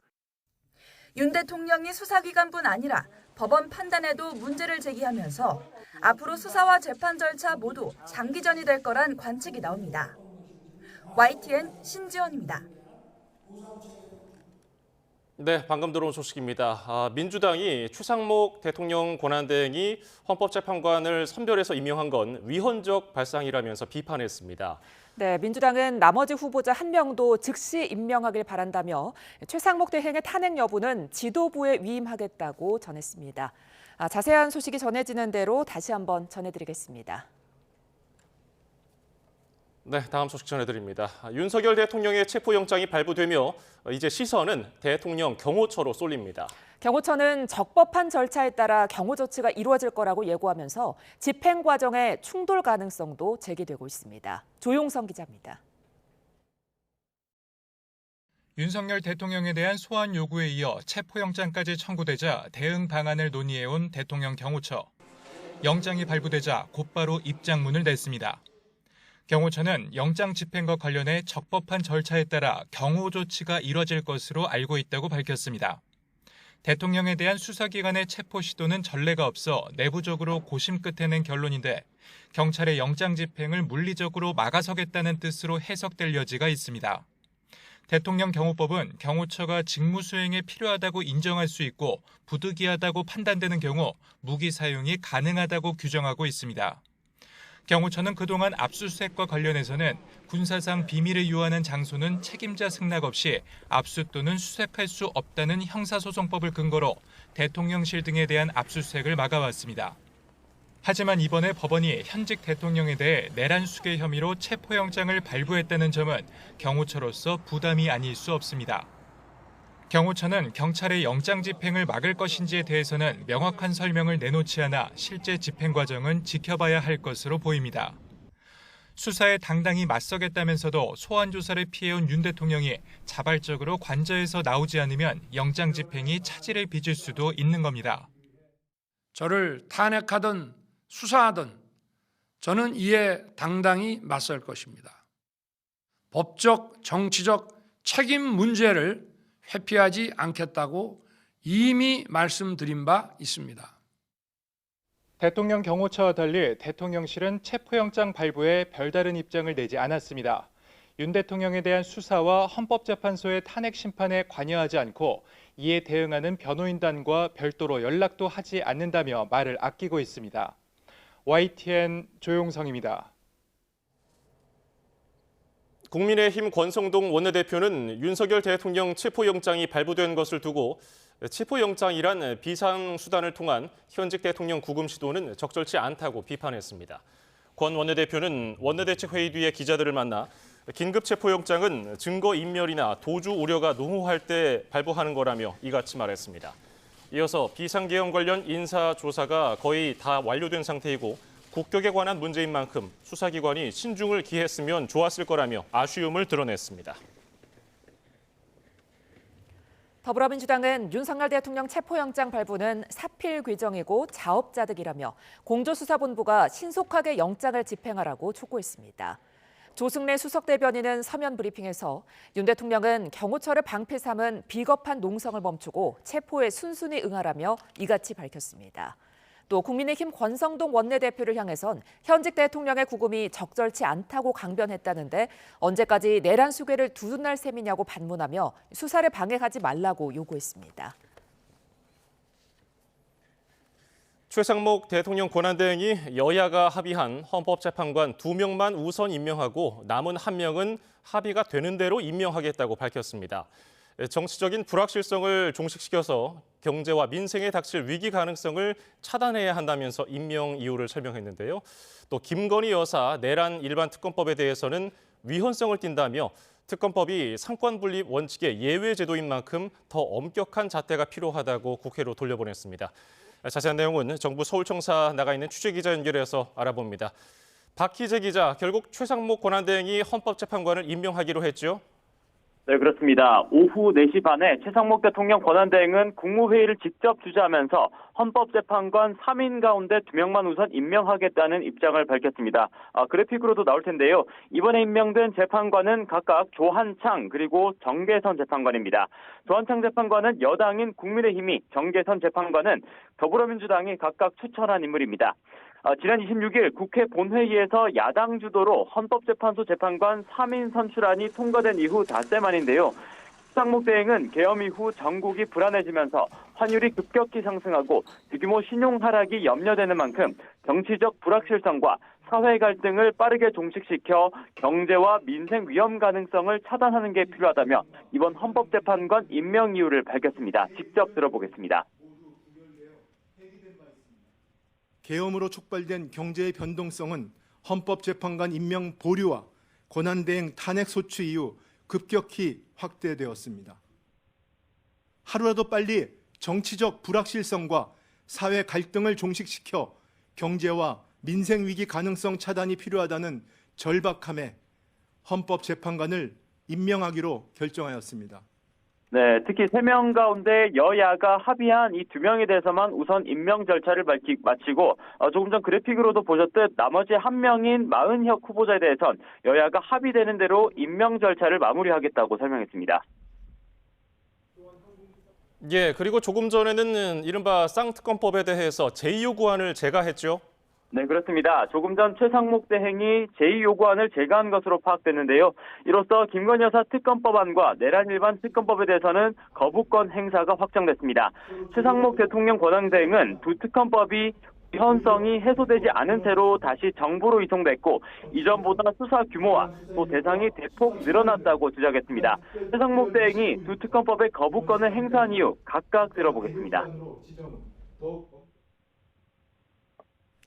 윤 대통령이 수사기관뿐 아니라 법원 판단에도 문제를 제기하면서 앞으로 수사와 재판 절차 모두 장기전이 될 거란 관측이 나옵니다. YTN 신지원입니다. 네, 방금 들어온 소식입니다. 민주당이 최상목 대통령 권한대행이 헌법재판관을 선별해서 임명한 건 위헌적 발상이라면서 비판했습니다. 네, 민주당은 나머지 후보자 한 명도 즉시 임명하길 바란다며 최상목 대행의 탄핵 여부는 지도부에 위임하겠다고 전했습니다. 자세한 소식이 전해지는 대로 다시 한번 전해드리겠습니다. 네, 다음 소식 전해드립니다. 윤석열 대통령의 체포영장이 발부되며 이제 시선은 대통령 경호처로 쏠립니다. 경호처는 적법한 절차에 따라 경호 조치가 이루어질 거라고 예고하면서 집행 과정에 충돌 가능성도 제기되고 있습니다. 조용성 기자입니다. 윤석열 대통령에 대한 소환 요구에 이어 체포영장까지 청구되자 대응 방안을 논의해온 대통령 경호처. 영장이 발부되자 곧바로 입장문을 냈습니다. 경호처는 영장 집행과 관련해 적법한 절차에 따라 경호 조치가 이뤄질 것으로 알고 있다고 밝혔습니다. 대통령에 대한 수사기관의 체포 시도는 전례가 없어 내부적으로 고심 끝에 낸 결론인데 경찰의 영장 집행을 물리적으로 막아서겠다는 뜻으로 해석될 여지가 있습니다. 대통령 경호법은 경호처가 직무 수행에 필요하다고 인정할 수 있고 부득이하다고 판단되는 경우 무기 사용이 가능하다고 규정하고 있습니다. 경호처는 그동안 압수수색과 관련해서는 군사상 비밀을 유하는 장소는 책임자 승낙 없이 압수 또는 수색할 수 없다는 형사소송법을 근거로 대통령실 등에 대한 압수수색을 막아왔습니다. 하지만 이번에 법원이 현직 대통령에 대해 내란 수괴 혐의로 체포영장을 발부했다는 점은 경호처로서 부담이 아닐 수 없습니다. 경호처는 경찰의 영장 집행을 막을 것인지에 대해서는 명확한 설명을 내놓지 않아 실제 집행 과정은 지켜봐야 할 것으로 보입니다. 수사에 당당히 맞서겠다면서도 소환 조사를 피해온 윤 대통령이 자발적으로 관저에서 나오지 않으면 영장 집행이 차질을 빚을 수도 있는 겁니다. 저를 탄핵하든 수사하든 저는 이에 당당히 맞설 것입니다. 법적, 정치적 책임 문제를 회피하지 않겠다고 이미 말씀드린 바 있습니다. 대통령 경호처와 달리 대통령실은 체포영장 발부에 별다른 입장을 내지 않았습니다. 윤 대통령에 대한 수사와 헌법재판소의 탄핵 심판에 관여하지 않고 이에 대응하는 변호인단과 별도로 연락도 하지 않는다며 말을 아끼고 있습니다. YTN 조용성입니다. 국민의힘 권성동 원내대표는 윤석열 대통령 체포영장이 발부된 것을 두고 체포영장이란 비상수단을 통한 현직 대통령 구금 시도는 적절치 않다고 비판했습니다. 권 원내대표는 원내대책회의 뒤에 기자들을 만나 긴급 체포영장은 증거인멸이나 도주 우려가 농후할 때 발부하는 거라며 이같이 말했습니다. 이어서 비상계엄 관련 인사조사가 거의 다 완료된 상태이고 국격에 관한 문제인 만큼 수사기관이 신중을 기했으면 좋았을 거라며 아쉬움을 드러냈습니다. 더불어민주당은 윤석열 대통령 체포영장 발부는 사필 규정이고 자업자득이라며 공조수사본부가 신속하게 영장을 집행하라고 촉구했습니다. 조승래 수석대변인은 서면 브리핑에서 윤 대통령은 경호처를 방패 삼은 비겁한 농성을 멈추고 체포에 순순히 응하라며 이같이 밝혔습니다. 또 국민의힘 권성동 원내대표를 향해선 현직 대통령의 구금이 적절치 않다고 강변했다는데 언제까지 내란 수괴를 두둔할 셈이냐고 반문하며 수사를 방해하지 말라고 요구했습니다. 최상목 대통령 권한대행이 여야가 합의한 헌법재판관 2명만 우선 임명하고 남은 1명은 합의가 되는 대로 임명하겠다고 밝혔습니다. 정치적인 불확실성을 종식시켜서 경제와 민생에 닥칠 위기 가능성을 차단해야 한다면서 임명 이유를 설명했는데요. 또 김건희 여사 내란 일반 특검법에 대해서는 위헌성을 띈다며 특검법이 상권분립 원칙의 예외 제도인 만큼 더 엄격한 잣대가 필요하다고 국회로 돌려보냈습니다. 자세한 내용은 정부 서울청사 나가 있는 취재기자 연결해서 알아봅니다. 박희재 기자, 결국 최상목 권한대행이 헌법재판관을 임명하기로 했죠? 네, 그렇습니다. 오후 4시 반에 최상목 대통령 권한대행은 국무회의를 직접 주재하면서 헌법재판관 3인 가운데 2명만 우선 임명하겠다는 입장을 밝혔습니다. 그래픽으로도 나올 텐데요. 이번에 임명된 재판관은 각각 조한창 그리고 정계선 재판관입니다. 조한창 재판관은 여당인 국민의힘이, 정계선 재판관은 더불어민주당이 각각 추천한 인물입니다. 지난 26일 국회 본회의에서 야당 주도로 헌법재판소 재판관 3인 선출안이 통과된 이후 닷새 만인데요. 최상목 대행은 계엄 이후 전국이 불안해지면서 환율이 급격히 상승하고 대규모 신용 하락이 염려되는 만큼 정치적 불확실성과 사회 갈등을 빠르게 종식시켜 경제와 민생 위험 가능성을 차단하는 게 필요하다며 이번 헌법재판관 임명 이유를 밝혔습니다. 직접 들어보겠습니다. 계엄으로 촉발된 경제의 변동성은 헌법재판관 임명 보류와 권한대행 탄핵 소추 이후 급격히 확대되었습니다. 하루라도 빨리 정치적 불확실성과 사회 갈등을 종식시켜 경제와 민생 위기 가능성 차단이 필요하다는 절박함에 헌법재판관을 임명하기로 결정하였습니다. 네, 특히 3명 가운데 여야가 합의한 이 2명에 대해서만 우선 임명 절차를 마치고 조금 전 그래픽으로도 보셨듯 나머지 1명인 마은혁 후보자에 대해선 여야가 합의되는 대로 임명 절차를 마무리하겠다고 설명했습니다. 예, 그리고 조금 전에는 이른바 쌍특검법에 대해서 제2요구안을 제거했죠. 네, 그렇습니다. 조금 전 최상목 대행이 제2요구안을 제거한 것으로 파악됐는데요. 이로써 김건희 여사 특검법안과 내란 일반 특검법에 대해서는 거부권 행사가 확정됐습니다. 최상목 대통령 권한 대행은 두 특검법이 위헌성이 해소되지 않은 채로 다시 정부로 이송됐고 이전보다 수사 규모와 또 대상이 대폭 늘어났다고 지적했습니다. 최상목 대행이 두 특검법의 거부권을 행사한 이유 각각 들어보겠습니다.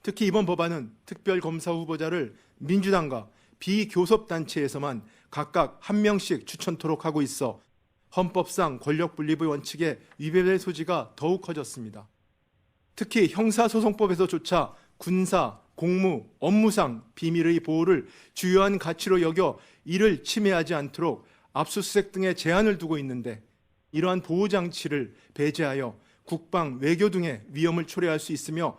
특히 이번 법안은 특별검사 후보자를 민주당과 비교섭단체에서만 각각 1명씩 추천토록 하고 있어 헌법상 권력분립의 원칙에 위배될 소지가 더욱 커졌습니다. 특히 형사소송법에서조차 군사, 공무, 업무상 비밀의 보호를 주요한 가치로 여겨 이를 침해하지 않도록 압수수색 등의 제한을 두고 있는데 이러한 보호장치를 배제하여 국방, 외교 등의 위험을 초래할 수 있으며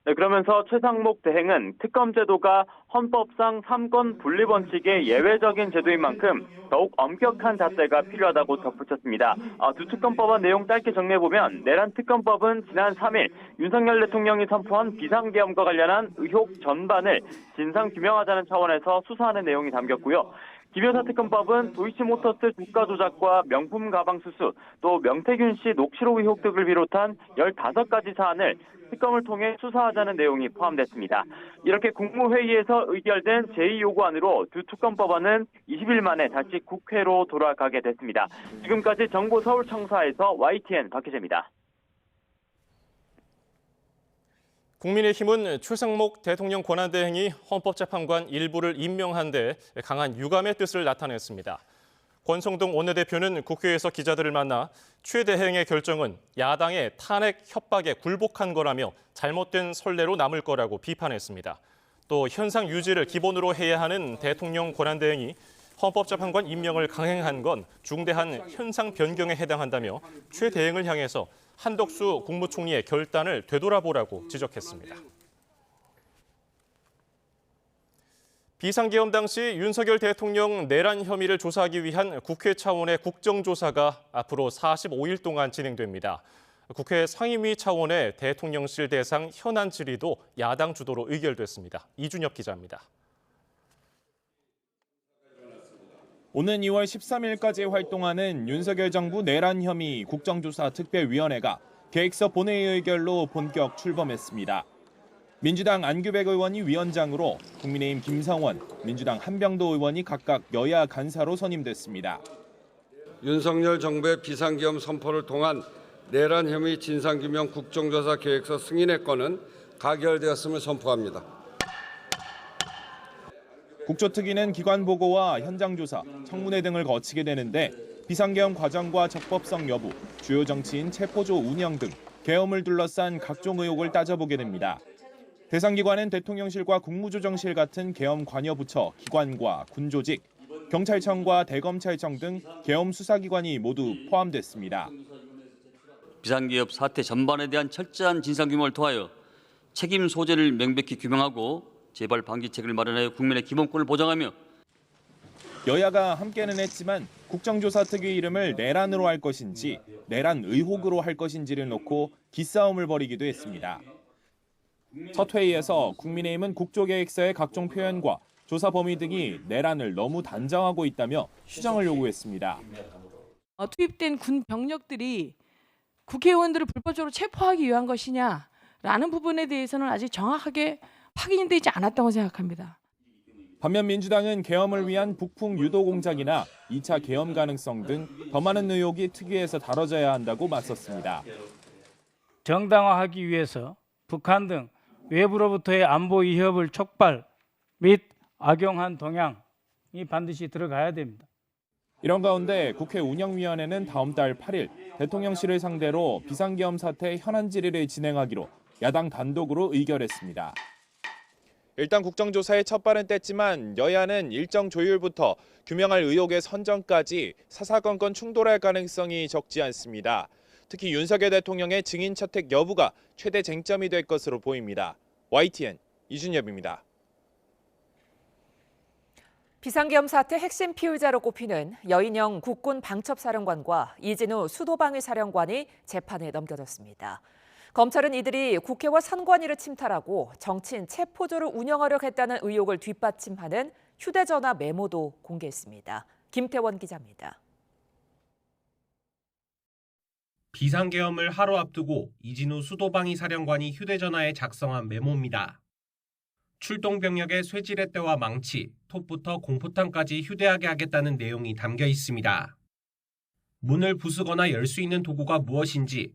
네, 그러면서 최상목 대행은 특검 제도가 헌법상 3권 분립 원칙의 예외적인 제도인 만큼 더욱 엄격한 잣대가 필요하다고 덧붙였습니다. 두 특검법안 내용 짧게 정리해보면 내란 특검법은 지난 3일 윤석열 대통령이 선포한 비상계엄과 관련한 의혹 전반을 진상규명하자는 차원에서 수사하는 내용이 담겼고요. 김여사 특검법은 도이치모터스 주가 조작과 명품 가방 수수, 또 명태균 씨 녹취록 의혹 등을 비롯한 15가지 사안을 특검을 통해 수사하자는 내용이 포함됐습니다. 이렇게 국무회의에서 의결된 제2요구안으로 두 특검법안은 20일 만에 다시 국회로 돌아가게 됐습니다. 지금까지 정부 서울청사에서 YTN 박희재입니다. 국민의힘은 최상목 대통령 권한대행이 헌법재판관 일부를 임명한 데 강한 유감의 뜻을 나타냈습니다. 권성동 원내대표는 국회에서 기자들을 만나 최 대행의 결정은 야당의 탄핵 협박에 굴복한 거라며 잘못된 선례로 남을 거라고 비판했습니다. 또 현상 유지를 기본으로 해야 하는 대통령 권한대행이 헌법재판관 임명을 강행한 건 중대한 현상 변경에 해당한다며 최 대행을 향해서 한덕수 국무총리의 결단을 되돌아보라고 지적했습니다. 비상계엄 당시 윤석열 대통령 내란 혐의를 조사하기 위한 국회 차원의 국정조사가 앞으로 45일 동안 진행됩니다. 국회 상임위 차원의 대통령실 대상 현안 질의도 야당 주도로 의결됐습니다. 이준엽 기자입니다. 오는 2월 13일까지 활동하는 윤석열 정부 내란 혐의 국정조사 특별위원회가 계획서 본회의 의결로 본격 출범했습니다. 민주당 안규백 의원이 위원장으로 국민의힘 김성원, 민주당 한병도 의원이 각각 여야 간사로 선임됐습니다. 윤석열 정부의 비상계엄 선포를 통한 내란 혐의 진상규명 국정조사 계획서 승인의 건은 가결되었음을 선포합니다. 국조특위는 기관 보고와 현장 조사, 청문회 등을 거치게 되는데 비상계엄 과정과 적법성 여부, 주요 정치인 체포조 운영 등 계엄을 둘러싼 각종 의혹을 따져보게 됩니다. 대상 기관은 대통령실과 국무조정실 같은 계엄 관여 부처, 기관과 군조직, 경찰청과 대검찰청 등 계엄 수사기관이 모두 포함됐습니다. 비상계엄 사태 전반에 대한 철저한 진상규명을 통하여 책임 소재를 명백히 규명하고 재발 방지책을 마련하여 국민의 기본권을 보장하며 여야가 함께는 했지만 국정조사특위 이름을 내란으로 할 것인지 내란 의혹으로 할 것인지를 놓고 기싸움을 벌이기도 했습니다. 첫 회의에서 국민의힘은 국조계획서의 각종 표현과 조사 범위 등이 내란을 너무 단정하고 있다며 수정을 요구했습니다. 투입된 군 병력들이 국회의원들을 불법적으로 체포하기 위한 것이냐라는 부분에 대해서는 아직 정확하게 확인되지 않았다고 생각합니다. 반면 민주당은 계엄을 위한 북풍 유도 공작이나 2차 계엄 가능성 등 더 많은 의혹이 특위에서 다뤄져야 한다고 맞섰습니다. 정당화하기 위해서 북한 등 외부로부터의 안보 위협을 촉발 및 악용한 동향이 반드시 들어가야 됩니다. 이런 가운데 국회 운영위원회는 다음 달 8일 대통령실을 상대로 비상계엄 사태 현안 질의를 진행하기로 야당 단독으로 의결했습니다. 일단 국정조사에 첫 발은 뗐지만 여야는 일정 조율부터 규명할 의혹의 선정까지 사사건건 충돌할 가능성이 적지 않습니다. 특히 윤석열 대통령의 증인 채택 여부가 최대 쟁점이 될 것으로 보입니다. YTN 이준엽입니다. 비상계엄 사태 핵심 피의자로 꼽히는 여인영 국군 방첩사령관과 이진우 수도방위사령관이 재판에 넘겨졌습니다. 검찰은 이들이 국회와 선관위를 침탈하고 정치인 체포조를 운영하려고 했다는 의혹을 뒷받침하는 휴대전화 메모도 공개했습니다. 김태원 기자입니다. 비상계엄을 하루 앞두고 이진우 수도방위 사령관이 휴대전화에 작성한 메모입니다. 출동병력의 쇠지렛대와 망치, 톱부터 공포탄까지 휴대하게 하겠다는 내용이 담겨 있습니다. 문을 부수거나 열 수 있는 도구가 무엇인지,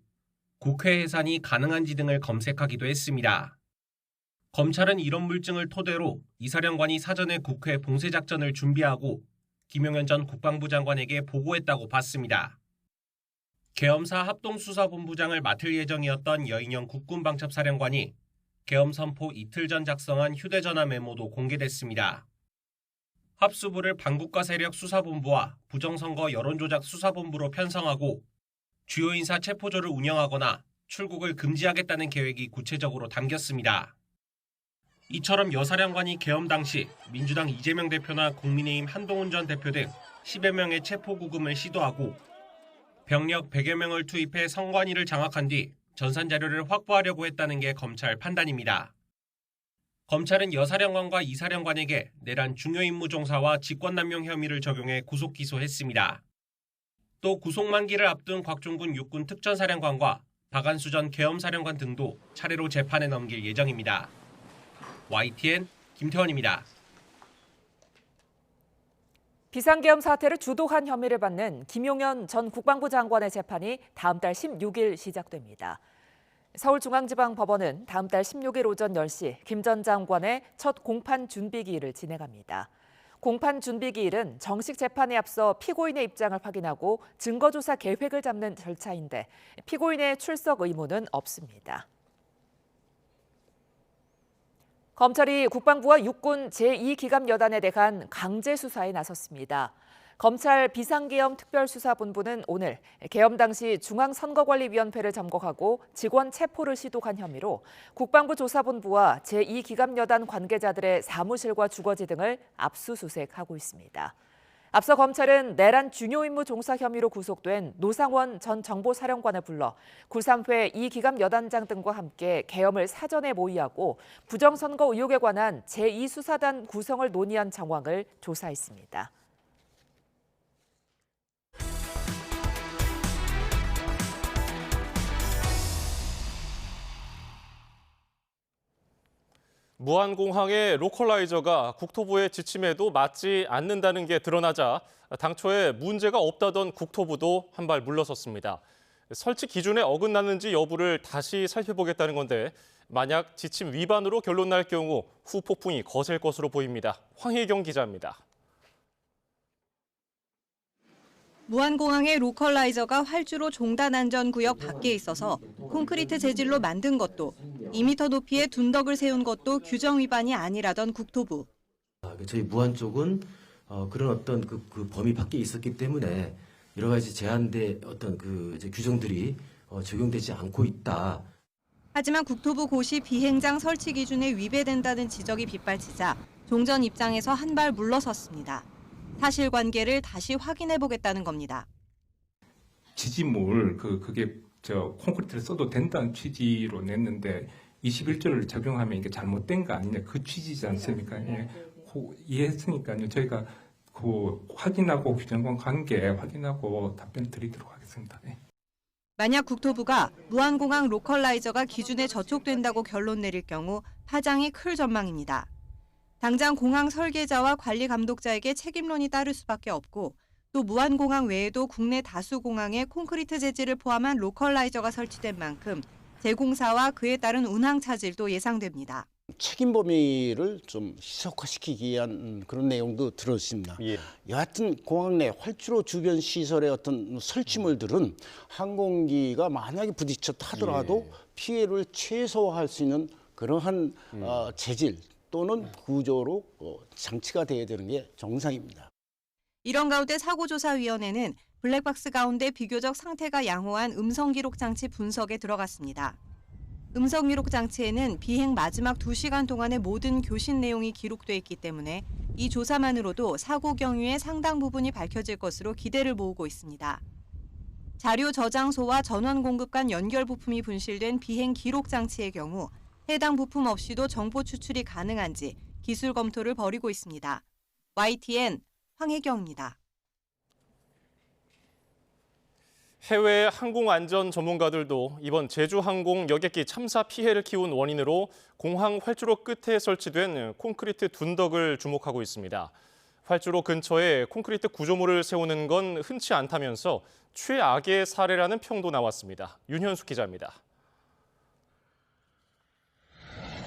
국회 해산이 가능한지 등을 검색하기도 했습니다. 검찰은 이런 물증을 토대로 이 사령관이 사전에 국회 봉쇄작전을 준비하고 김용현 전 국방부 장관에게 보고했다고 봤습니다. 계엄사 합동수사본부장을 맡을 예정이었던 여인영 국군방첩사령관이 계엄 선포 이틀 전 작성한 휴대전화 메모도 공개됐습니다. 합수부를 반국가 세력 수사본부와 부정선거 여론조작 수사본부로 편성하고 주요 인사 체포조를 운영하거나 출국을 금지하겠다는 계획이 구체적으로 담겼습니다. 이처럼 여 사령관이 계엄 당시 민주당 이재명 대표나 국민의힘 한동훈 전 대표 등 10여 명의 체포 구금을 시도하고 병력 100여 명을 투입해 선관위를 장악한 뒤 전산 자료를 확보하려고 했다는 게 검찰 판단입니다. 검찰은 여 사령관과 이 사령관에게 내란 중요임무 종사와 직권남용 혐의를 적용해 구속 기소했습니다. 또 구속 만기를 앞둔 곽종군 육군 특전사령관과 박안수 전 계엄사령관 등도 차례로 재판에 넘길 예정입니다. YTN 김태원입니다. 비상계엄 사태를 주도한 혐의를 받는 김용현 전 국방부 장관의 재판이 다음 달 16일 시작됩니다. 서울중앙지방법원은 다음 달 16일 오전 10시 김 전 장관의 첫 공판 준비기일을 진행합니다. 공판 준비기일은 정식 재판에 앞서 피고인의 입장을 확인하고 증거조사 계획을 잡는 절차인데 피고인의 출석 의무는 없습니다. 검찰이 국방부와 육군 제2기갑여단에 대한 강제 수사에 나섰습니다. 검찰 비상계엄 특별수사본부는 오늘 계엄 당시 중앙선거관리위원회를 점거하고 직원 체포를 시도한 혐의로 국방부 조사본부와 제2기갑여단 관계자들의 사무실과 주거지 등을 압수수색하고 있습니다. 앞서 검찰은 내란 중요임무 종사 혐의로 구속된 노상원 전 정보사령관을 불러 구3회 2기갑여단장 등과 함께 계엄을 사전에 모의하고 부정선거 의혹에 관한 제2수사단 구성을 논의한 정황을 조사했습니다. 무안공항의 로컬라이저가 국토부의 지침에도 맞지 않는다는 게 드러나자 당초에 문제가 없다던 국토부도 한 발 물러섰습니다. 설치 기준에 어긋나는지 여부를 다시 살펴보겠다는 건데 만약 지침 위반으로 결론 날 경우 후폭풍이 거셀 것으로 보입니다. 황희경 기자입니다. 무안공항의 로컬라이저가 활주로 종단 안전구역 밖에 있어서 콘크리트 재질로 만든 것도 2m 높이의 둔덕을 세운 것도 규정 위반이 아니라던 국토부. 저희 무안 쪽은 그런 어떤 그 범위 밖에 있었기 때문에 여러 가지 제한된 어떤 이제 규정들이 적용되지 않고 있다. 하지만 국토부 고시 비행장 설치 기준에 위배된다는 지적이 빗발치자 종전 입장에서 한 발 물러섰습니다. 사실관계를 다시 확인해보겠다는 겁니다. 지지물 그게 콘크리트를 써도 된다는 취지로 냈는데 21조를 적용하면 이게 잘못된 거 아니냐 그 취지지 않습니까? 예, 이해했으니까요. 저희가 확인하고 규정과 관계 확인하고 답변 드리도록 하겠습니다. 네. 만약 국토부가 무안공항 로컬라이저가 기준에 저촉된다고 결론 내릴 경우 파장이 클 전망입니다. 당장 공항 설계자와 관리 감독자에게 책임론이 따를 수밖에 없고 또 무안공항 외에도 국내 다수 공항에 콘크리트 재질을 포함한 로컬라이저가 설치된 만큼 재공사와 그에 따른 운항 차질도 예상됩니다. 책임 범위를 좀 희석화시키기 위한 그런 내용도 들었습니다. 여하튼 공항 내 활주로 주변 시설의 어떤 설치물들은 항공기가 만약에 부딪혔다 하더라도 피해를 최소화할 수 있는 그러한 재질 또는 구조로 장치가 돼야 되는 게 정상입니다. 이런 가운데 사고조사위원회는 블랙박스 가운데 비교적 상태가 양호한 음성기록 장치 분석에 들어갔습니다. 음성기록 장치에는 비행 마지막 2시간 동안의 모든 교신 내용이 기록돼 있기 때문에 이 조사만으로도 사고 경위의 상당 부분이 밝혀질 것으로 기대를 모으고 있습니다. 자료 저장소와 전원 공급 간 연결 부품이 분실된 비행 기록 장치의 경우 해당 부품 없이도 정보 추출이 가능한지 기술 검토를 벌이고 있습니다. YTN 황혜경입니다. 해외 항공안전 전문가들도 이번 제주항공 여객기 참사 피해를 키운 원인으로 공항 활주로 끝에 설치된 콘크리트 둔덕을 주목하고 있습니다. 활주로 근처에 콘크리트 구조물을 세우는 건 흔치 않다면서 최악의 사례라는 평도 나왔습니다. 윤현숙 기자입니다.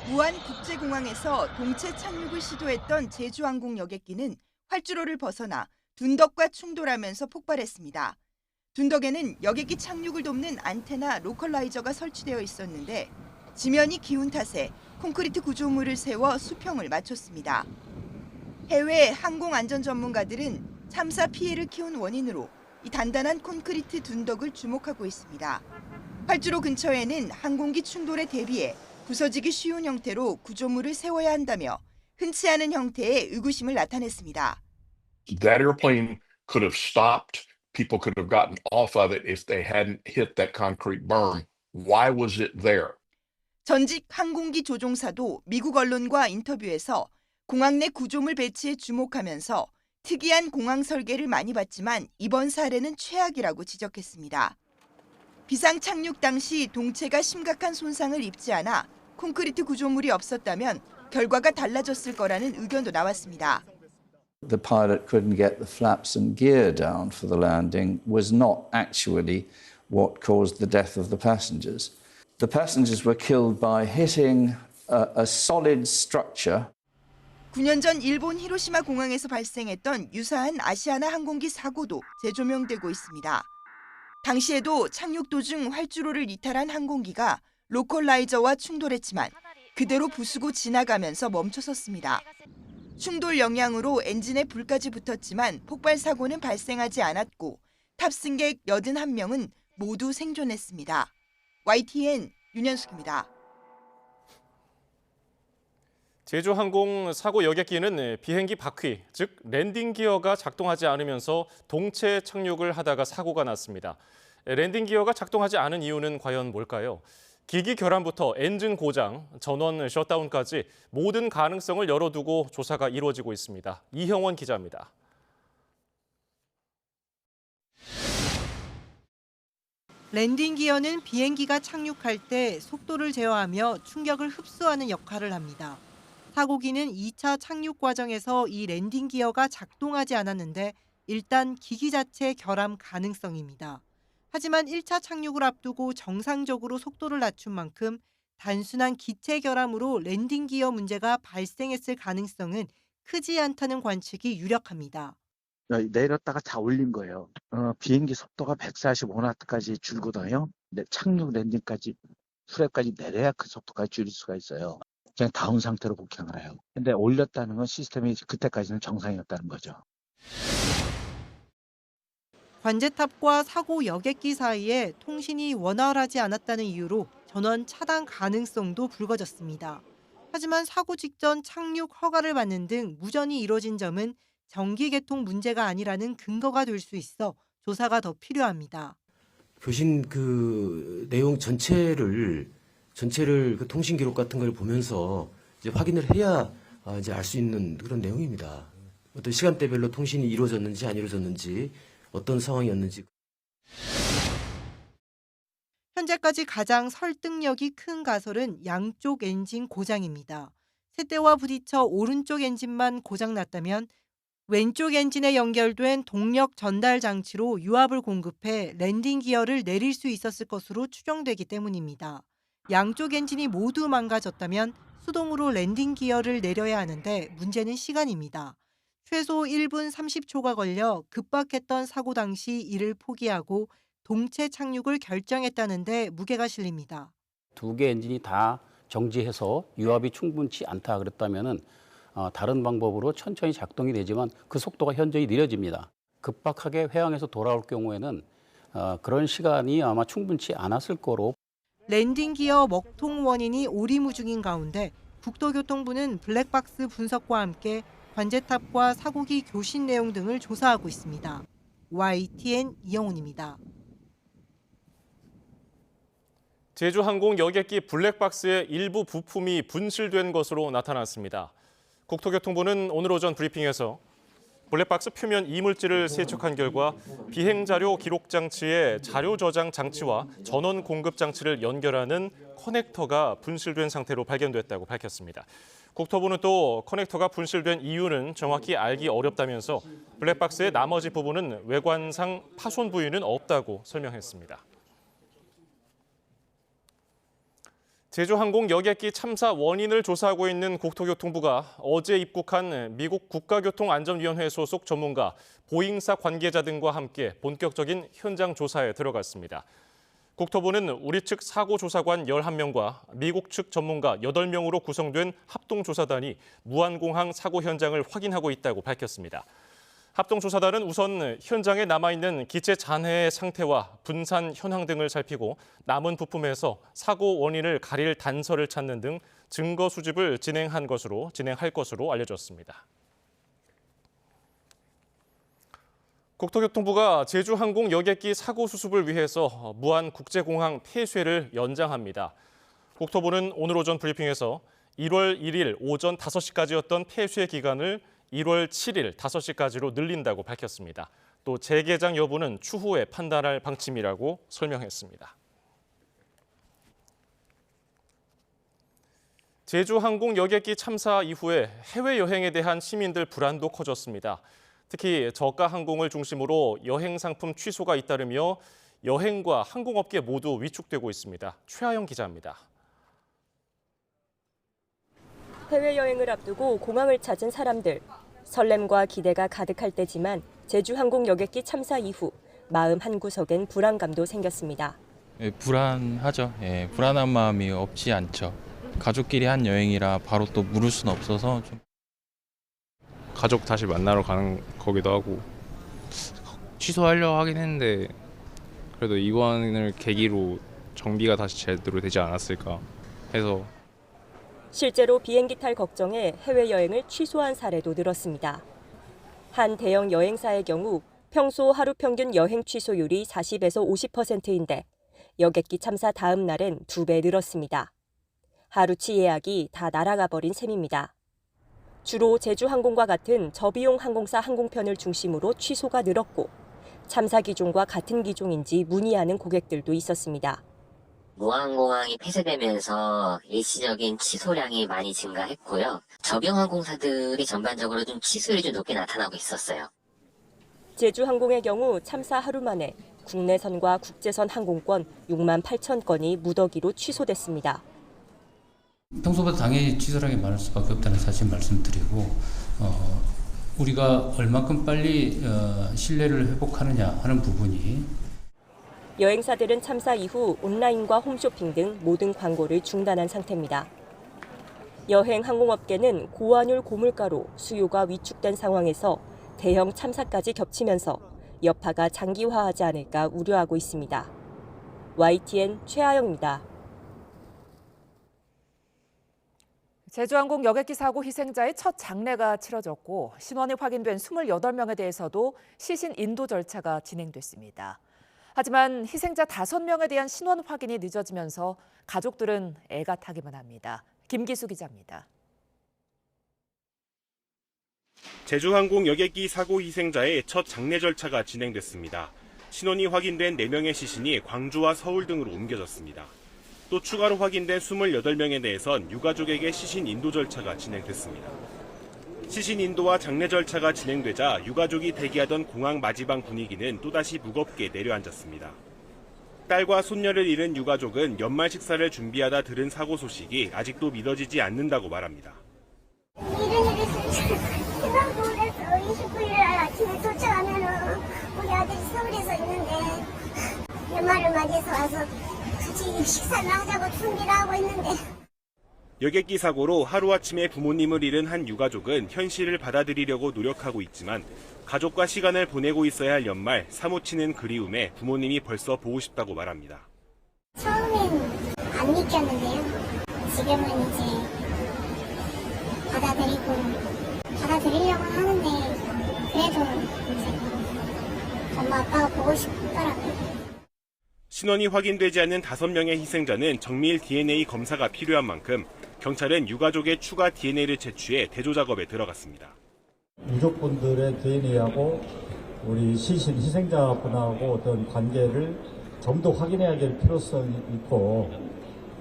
무안국제공항에서 동체 착륙을 시도했던 제주항공 여객기는 활주로를 벗어나 둔덕과 충돌하면서 폭발했습니다. 둔덕에는 여객기 착륙을 돕는 안테나 로컬라이저가 설치되어 있었는데 지면이 기운 탓에 콘크리트 구조물을 세워 수평을 맞췄습니다. 해외 항공안전 전문가들은 참사 피해를 키운 원인으로 이 단단한 콘크리트 둔덕을 주목하고 있습니다. 활주로 근처에는 항공기 충돌에 대비해 부서지기 쉬운 형태로 구조물을 세워야 한다며 흔치 않은 형태의 의구심을 나타냈습니다. That airplane could have stopped. People could have gotten off of it if they hadn't hit that concrete berm. Why was it there? 전직 항공기 조종사도 미국 언론과 인터뷰에서 공항 내 구조물 배치에 주목하면서 특이한 공항 설계를 많이 봤지만 이번 사례는 최악이라고 지적했습니다. 비상 착륙 당시 동체가 심각한 손상을 입지 않아 콘크리트 구조물이 없었다면 결과가 달라졌을 거라는 의견도 나왔습니다. The pilot couldn't get the flaps and gear down for the landing was not actually what caused the death of the passengers. The passengers were killed by hitting a solid structure. 9년 전 일본 히로시마 공항에서 발생했던 유사한 아시아나 항공기 사고도 재조명되고 있습니다. 당시에도 착륙 도중 활주로를 이탈한 항공기가 로컬라이저와 충돌했지만 그대로 부수고 지나가면서 멈춰섰습니다. 충돌 영향으로 엔진에 불까지 붙었지만 폭발 사고는 발생하지 않았고 탑승객 81명은 모두 생존했습니다. YTN 윤현숙입니다. 제주항공 사고 여객기는 비행기 바퀴, 즉 랜딩 기어가 작동하지 않으면서 동체 착륙을 하다가 사고가 났습니다. 랜딩 기어가 작동하지 않은 이유는 과연 뭘까요? 기기 결함부터 엔진 고장, 전원 셧다운까지 모든 가능성을 열어두고 조사가 이루어지고 있습니다. 이형원 기자입니다. 랜딩 기어는 비행기가 착륙할 때 속도를 제어하며 충격을 흡수하는 역할을 합니다. 사고기는 2차 착륙 과정에서 이 랜딩 기어가 작동하지 않았는데 일단 기기 자체 결함 가능성입니다. 하지만 1차 착륙을 앞두고 정상적으로 속도를 낮춘 만큼 단순한 기체 결함으로 랜딩 기어 문제가 발생했을 가능성은 크지 않다는 관측이 유력합니다. 내렸다가 다 올린 거예요. 비행기 속도가 145나트까지 줄거든요. 착륙 랜딩까지 수랩까지 내려야 그 속도까지 줄일 수가 있어요. 그냥 다운 상태로 복향을 해요. 근데 올렸다는 건 시스템이 그때까지는 정상이었다는 거죠. 관제탑과 사고 여객기 사이에 통신이 원활하지 않았다는 이유로 전원 차단 가능성도 불거졌습니다. 하지만 사고 직전 착륙 허가를 받는 등 무전이 이뤄진 점은 정기 개통 문제가 아니라는 근거가 될 수 있어 조사가 더 필요합니다. 교신 그 내용 전체를 그 통신 기록 같은 걸 보면서 이제 확인을 해야 이제 알 수 있는 그런 내용입니다. 어떤 시간대별로 통신이 이루어졌는지 안 이루어졌는지 어떤 상황이었는지. 현재까지 가장 설득력이 큰 가설은 양쪽 엔진 고장입니다. 셋대와 부딪혀 오른쪽 엔진만 고장났다면 왼쪽 엔진에 연결된 동력 전달 장치로 유압을 공급해 랜딩 기어를 내릴 수 있었을 것으로 추정되기 때문입니다. 양쪽 엔진이 모두 망가졌다면 수동으로 랜딩 기어를 내려야 하는데 문제는 시간입니다. 최소 1분 30초가 걸려 급박했던 사고 당시 이를 포기하고 동체 착륙을 결정했다는데 무게가 실립니다. 두 개 엔진이 다 정지해서 유압이 충분치 않다 그랬다면은 다른 방법으로 천천히 작동이 되지만 그 속도가 현저히 느려집니다. 급박하게 회항에서 돌아올 경우에는 그런 시간이 아마 충분치 않았을 거로. 랜딩 기어 먹통 원인이 오리무중인 가운데 국토교통부는 블랙박스 분석과 함께 관제탑과 사고기 교신 내용 등을 조사하고 있습니다. YTN 이영훈입니다. 제주항공 여객기 블랙박스의 일부 부품이 분실된 것으로 나타났습니다. 국토교통부는 오늘 오전 브리핑에서 블랙박스 표면 이물질을 세척한 결과 비행자료 기록 장치의 자료 저장 장치와 전원 공급 장치를 연결하는 커넥터가 분실된 상태로 발견됐다고 밝혔습니다. 국토부는 또 커넥터가 분실된 이유는 정확히 알기 어렵다면서 블랙박스의 나머지 부분은 외관상 파손 부위는 없다고 설명했습니다. 제주항공 여객기 참사 원인을 조사하고 있는 국토교통부가 어제 입국한 미국 국가교통안전위원회 소속 전문가, 보잉사 관계자 등과 함께 본격적인 현장 조사에 들어갔습니다. 국토부는 우리 측 사고조사관 11명과 미국 측 전문가 8명으로 구성된 합동조사단이 무안공항 사고 현장을 확인하고 있다고 밝혔습니다. 합동조사단은 우선 현장에 남아있는 기체 잔해의 상태와 분산 현황 등을 살피고 남은 부품에서 사고 원인을 가릴 단서를 찾는 등 증거 수집을 진행할 것으로 알려졌습니다. 국토교통부가 제주항공 여객기 사고 수습을 위해서 무안국제공항 폐쇄를 연장합니다. 국토부는 오늘 오전 브리핑에서 1월 1일 오전 5시까지였던 폐쇄 기간을 1월 7일 5시까지로 늘린다고 밝혔습니다. 또 재개장 여부는 추후에 판단할 방침이라고 설명했습니다. 제주항공 여객기 참사 이후에 해외여행에 대한 시민들 불안도 커졌습니다. 특히 저가 항공을 중심으로 여행 상품 취소가 잇따르며 여행과 항공업계 모두 위축되고 있습니다. 최하영 기자입니다. 해외여행을 앞두고 공항을 찾은 사람들. 설렘과 기대가 가득할 때지만 제주항공 여객기 참사 이후 마음 한구석엔 불안감도 생겼습니다. 불안하죠. 불안한 마음이 없지 않죠. 가족끼리 한 여행이라 바로 또 물을 수는 없어서 좀. 가족 다시 만나러 가는 거기도 하고 취소하려고 하긴 했는데 그래도 이번을 계기로 정비가 다시 제대로 되지 않았을까 해서. 실제로 비행기 탈 걱정에 해외여행을 취소한 사례도 늘었습니다. 한 대형 여행사의 경우 평소 하루 평균 여행 취소율이 40에서 50%인데 여객기 참사 다음 날엔 2배 늘었습니다. 하루치 예약이 다 날아가 버린 셈입니다. 주로 제주항공과 같은 저비용 항공사 항공편을 중심으로 취소가 늘었고 참사 기종과 같은 기종인지 문의하는 고객들도 있었습니다. 무안공항이 폐쇄되면서 일시적인 취소량이 많이 증가했고요. 저비용 항공사들이 전반적으로 좀 취소율이 좀 높게 나타나고 있었어요. 제주항공의 경우 참사 하루 만에 국내선과 국제선 항공권 6만 8천 건이 무더기로 취소됐습니다. 평소보다 당연히 취소량이 많을 수밖에 없다는 사실 말씀드리고 우리가 얼마큼 빨리 신뢰를 회복하느냐 하는 부분이 여행사들은 참사 이후 온라인과 홈쇼핑 등 모든 광고를 중단한 상태입니다. 여행 항공업계는 고환율 고물가로 수요가 위축된 상황에서 대형 참사까지 겹치면서 여파가 장기화하지 않을까 우려하고 있습니다. YTN 최하영입니다. 제주항공 여객기 사고 희생자의 첫 장례가 치러졌고 신원이 확인된 28명에 대해서도 시신 인도 절차가 진행됐습니다. 하지만 희생자 5명에 대한 신원 확인이 늦어지면서 가족들은 애가 타기만 합니다. 김기수 기자입니다. 제주항공 여객기 사고 희생자의 첫 장례 절차가 진행됐습니다. 신원이 확인된 4명의 시신이 광주와 서울 등으로 옮겨졌습니다. 또 추가로 확인된 28명에 대해선 유가족에게 시신 인도 절차가 진행됐습니다. 시신 인도와 장례 절차가 진행되자 유가족이 대기하던 공항 마지방 분위기는 또다시 무겁게 내려앉았습니다. 딸과 손녀를 잃은 유가족은 연말 식사를 준비하다 들은 사고 소식이 아직도 믿어지지 않는다고 말합니다. 이런 일이 생각도 못했어. 29일 아침에 도착하면은 우리 아들이 서울에서 있는데 연말을 맞이해서 와서 같이 식사를 하자고 준비를 하고 있는데. 여객기 사고로 하루아침에 부모님을 잃은 한 유가족은 현실을 받아들이려고 노력하고 있지만 가족과 시간을 보내고 있어야 할 연말 사무치는 그리움에 부모님이 벌써 보고 싶다고 말합니다. 처음엔 안 믿겼는데요. 지금은 이제 받아들이려고 하는데 그래도 이제 엄마 아빠가 보고 싶더라고요. 신원이 확인되지 않는 5명의 희생자는 정밀 DNA 검사가 필요한 만큼 경찰은 유가족의 추가 DNA를 채취해 대조 작업에 들어갔습니다. 유족분들의 DNA하고 우리 시신 희생자분하고 어떤 관계를 좀 더 확인해야 될 필요성이 있고,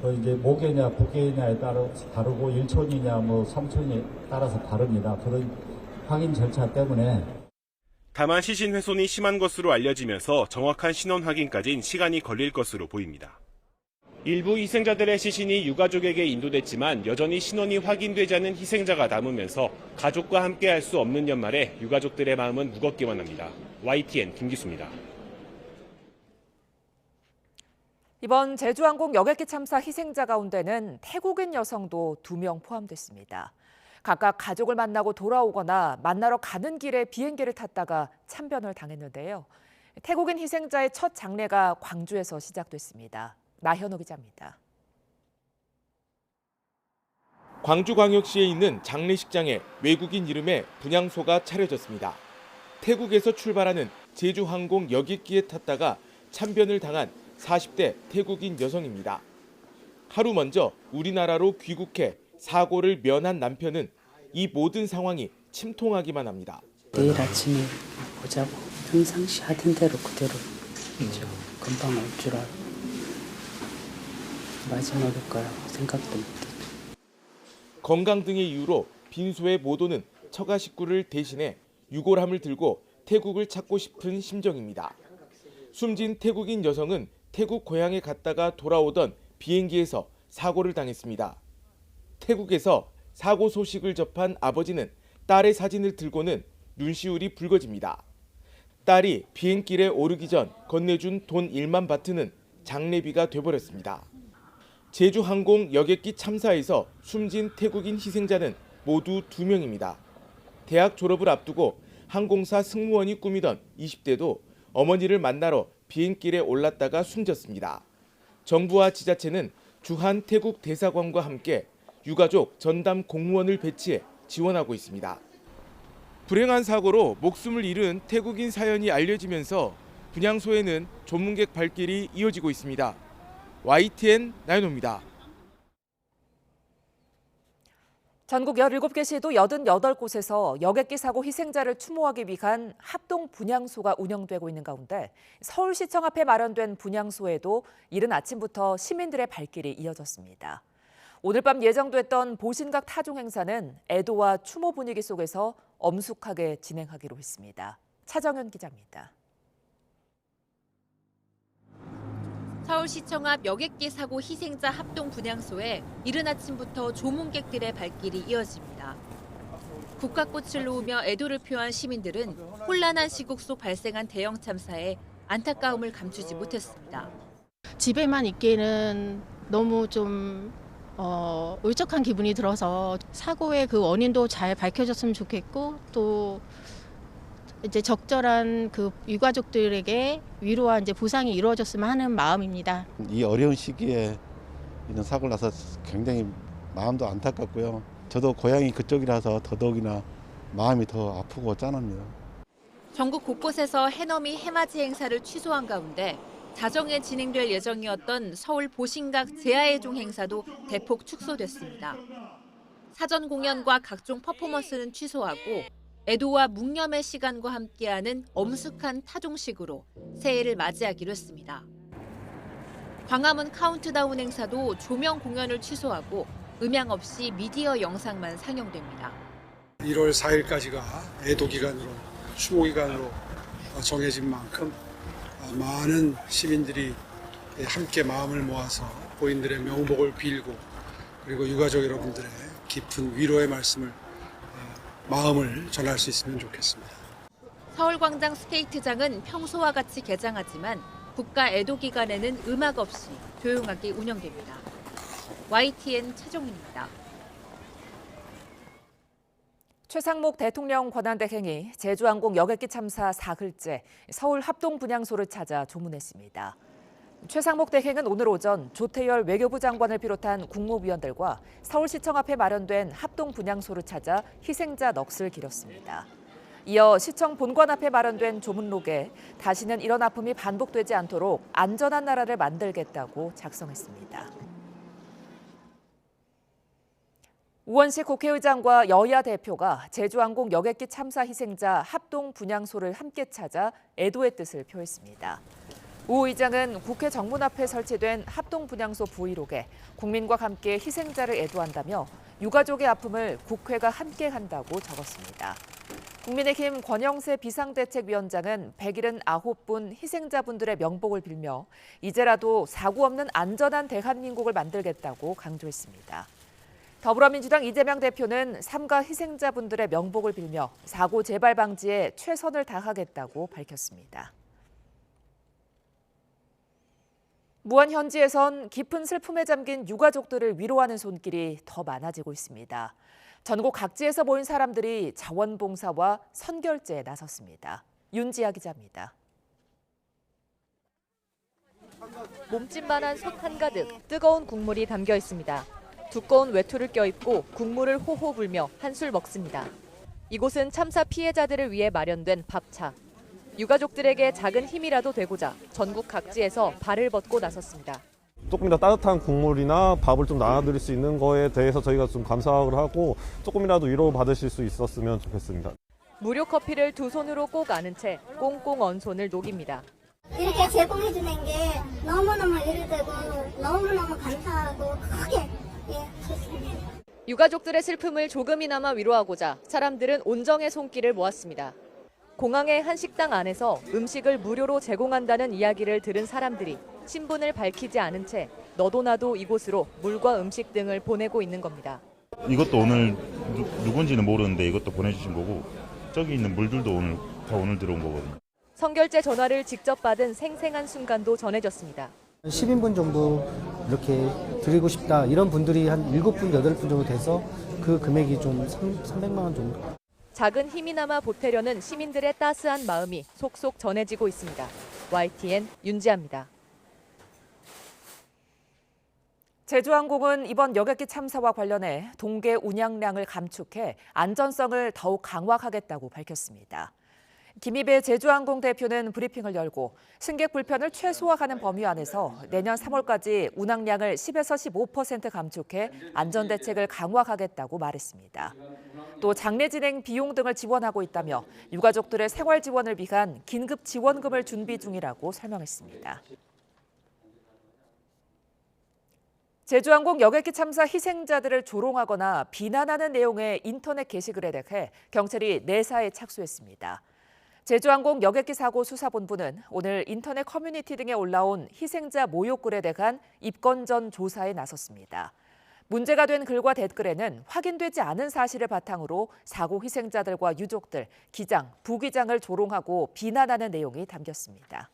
또 이제 모계냐 부계냐에 따라 다르고 1촌이냐 뭐 3촌에 따라서 다릅니다. 그런 확인 절차 때문에. 다만 시신 훼손이 심한 것으로 알려지면서 정확한 신원 확인까지는 시간이 걸릴 것으로 보입니다. 일부 희생자들의 시신이 유가족에게 인도됐지만 여전히 신원이 확인되지 않은 희생자가 남으면서 가족과 함께할 수 없는 연말에 유가족들의 마음은 무겁기만 합니다. YTN 김기수입니다. 이번 제주항공 여객기 참사 희생자 가운데는 태국인 여성도 2명 포함됐습니다. 각각 가족을 만나고 돌아오거나 만나러 가는 길에 비행기를 탔다가 참변을 당했는데요. 태국인 희생자의 첫 장례가 광주에서 시작됐습니다. 나현호 기자입니다. 광주광역시에 있는 장례식장에 외국인 이름의 분향소가 차려졌습니다. 태국에서 출발하는 제주항공 여객기에 탔다가 참변을 당한 40대 태국인 여성입니다. 하루 먼저 우리나라로 귀국해 사고를 면한 남편은 이 모든 상황이 침통하기만 합니다. 내일 아침에 보자고 평상시 하던 대로 그대로 금방 올 줄 알고 마지막일 거라고 생각도 못했죠. 건강 등의 이유로 빈소에 못 오는 처가 식구를 대신해 유골함을 들고 태국을 찾고 싶은 심정입니다. 숨진 태국인 여성은 태국 고향에 갔다가 돌아오던 비행기에서 사고를 당했습니다. 태국에서 사고 소식을 접한 아버지는 딸의 사진을 들고는 눈시울이 붉어집니다. 딸이 비행길에 오르기 전 건네준 돈 1만 바트는 장례비가 돼버렸습니다. 제주항공 여객기 참사에서 숨진 태국인 희생자는 모두 2명입니다. 대학 졸업을 앞두고 항공사 승무원이 꿈이던 20대도 어머니를 만나러 비행길에 올랐다가 숨졌습니다. 정부와 지자체는 주한 태국 대사관과 함께 유가족 전담 공무원을 배치해 지원하고 있습니다. 불행한 사고로 목숨을 잃은 태국인 사연이 알려지면서 분향소에는 조문객 발길이 이어지고 있습니다. YTN 나연호입니다. 전국 17개 시도 88곳에서 여객기 사고 희생자를 추모하기 위한 합동 분향소가 운영되고 있는 가운데 서울시청 앞에 마련된 분향소에도 이른 아침부터 시민들의 발길이 이어졌습니다. 오늘 밤 예정됐던 보신각 타종 행사는 애도와 추모 분위기 속에서 엄숙하게 진행하기로 했습니다. 차정현 기자입니다. 서울시청 앞 여객기 사고 희생자 합동 분향소에 이른 아침부터 조문객들의 발길이 이어집니다. 국화꽃을 놓으며 애도를 표한 시민들은 혼란한 시국 속 발생한 대형 참사에 안타까움을 감추지 못했습니다. 집에만 있기에는 너무 좀 울적한 기분이 들어서 사고의 그 원인도 잘 밝혀졌으면 좋겠고, 또 이제 적절한 그 유가족들에게 위로와 이제 보상이 이루어졌으면 하는 마음입니다. 이 어려운 시기에 이런 사고를 나서 굉장히 마음도 안타깝고요. 저도 고향이 그쪽이라서 더더욱이나 마음이 더 아프고 짠합니다. 전국 곳곳에서 해넘이 해맞이 행사를 취소한 가운데 자정에 진행될 예정이었던 서울 보신각 제아의종 행사도 대폭 축소됐습니다. 사전 공연과 각종 퍼포먼스는 취소하고 애도와 묵념의 시간과 함께하는 엄숙한 타종식으로 새해를 맞이하기로 했습니다. 광화문 카운트다운 행사도 조명 공연을 취소하고 음향 없이 미디어 영상만 상영됩니다. 1월 4일까지가 애도 기간으로, 추모 기간으로 정해진 만큼 많은 시민들이 함께 마음을 모아서 고인들의 명복을 빌고, 그리고 유가족 여러분들의 깊은 위로의 말씀을 마음을 전할 수 있으면 좋겠습니다. 서울광장 스케이트장은 평소와 같이 개장하지만 국가 애도 기간에는 음악 없이 조용하게 운영됩니다. YTN 최종훈입니다. 최상목 대통령 권한대행이 제주항공 여객기 참사 사흘째 서울 합동분향소를 찾아 조문했습니다. 최상목 대행은 오늘 오전 조태열 외교부 장관을 비롯한 국무위원들과 서울시청 앞에 마련된 합동분향소를 찾아 희생자 넋을 기렸습니다. 이어 시청 본관 앞에 마련된 조문록에 다시는 이런 아픔이 반복되지 않도록 안전한 나라를 만들겠다고 작성했습니다. 우원식 국회의장과 여야 대표가 제주항공 여객기 참사 희생자 합동분향소를 함께 찾아 애도의 뜻을 표했습니다. 우 의장은 국회 정문 앞에 설치된 합동분향소 브이록에 국민과 함께 희생자를 애도한다며 유가족의 아픔을 국회가 함께한다고 적었습니다. 국민의힘 권영세 비상대책위원장은 179분 희생자분들의 명복을 빌며 이제라도 사고 없는 안전한 대한민국을 만들겠다고 강조했습니다. 더불어민주당 이재명 대표는 삼가 희생자분들의 명복을 빌며 사고 재발 방지에 최선을 다하겠다고 밝혔습니다. 무안 현지에선 깊은 슬픔에 잠긴 유가족들을 위로하는 손길이 더 많아지고 있습니다. 전국 각지에서 모인 사람들이 자원봉사와 선결제에 나섰습니다. 윤지아 기자입니다. 몸집만한 솥 한가득 뜨거운 국물이 담겨 있습니다. 두꺼운 외투를 껴입고 국물을 호호 불며 한술 먹습니다. 이곳은 참사 피해자들을 위해 마련된 밥차. 유가족들에게 작은 힘이라도 되고자 전국 각지에서 발을 벗고 나섰습니다. 조금이라도 따뜻한 국물이나 밥을 좀 나눠드릴 수 있는 거에 대해서 저희가 좀 감사를 하고 조금이라도 위로 받으실 수 있었으면 좋겠습니다. 무료 커피를 두 손으로 꼭 안은 채 꽁꽁 언 손을 녹입니다. 이렇게 제공해 주는 게 너무너무 이르되고 너무너무 감사하고 크게 좋습니다. 유가족들의 슬픔을 조금이나마 위로하고자 사람들은 온정의 손길을 모았습니다. 공항의 한 식당 안에서 음식을 무료로 제공한다는 이야기를 들은 사람들이 신분을 밝히지 않은 채 너도 나도 이곳으로 물과 음식 등을 보내고 있는 겁니다. 이것도 오늘 누군지는 모르는데 이것도 보내주신 거고 저기 있는 물들도 오늘 들어온 거거든요. 선결제 전화를 직접 받은 생생한 순간도 전해졌습니다. 10인분 정도 이렇게 드리고 싶다 이런 분들이 한 7분, 8분 정도 돼서 그 금액이 좀 300만 원 정도. 작은 힘이나마 보태려는 시민들의 따스한 마음이 속속 전해지고 있습니다. YTN 윤지아입니다. 제주항공은 이번 여객기 참사와 관련해 동계 운항량을 감축해 안전성을 더욱 강화하겠다고 밝혔습니다. 김희배 제주항공 대표는 브리핑을 열고 승객 불편을 최소화하는 범위 안에서 내년 3월까지 운항량을 10에서 15% 감축해 안전대책을 강화하겠다고 말했습니다. 또 장례 진행 비용 등을 지원하고 있다며 유가족들의 생활 지원을 위한 긴급 지원금을 준비 중이라고 설명했습니다. 제주항공 여객기 참사 희생자들을 조롱하거나 비난하는 내용의 인터넷 게시글에 대해 경찰이 내사에 착수했습니다. 제주항공 여객기 사고 수사본부는 오늘 인터넷 커뮤니티 등에 올라온 희생자 모욕글에 대한 입건 전 조사에 나섰습니다. 문제가 된 글과 댓글에는 확인되지 않은 사실을 바탕으로 사고 희생자들과 유족들, 기장, 부기장을 조롱하고 비난하는 내용이 담겼습니다.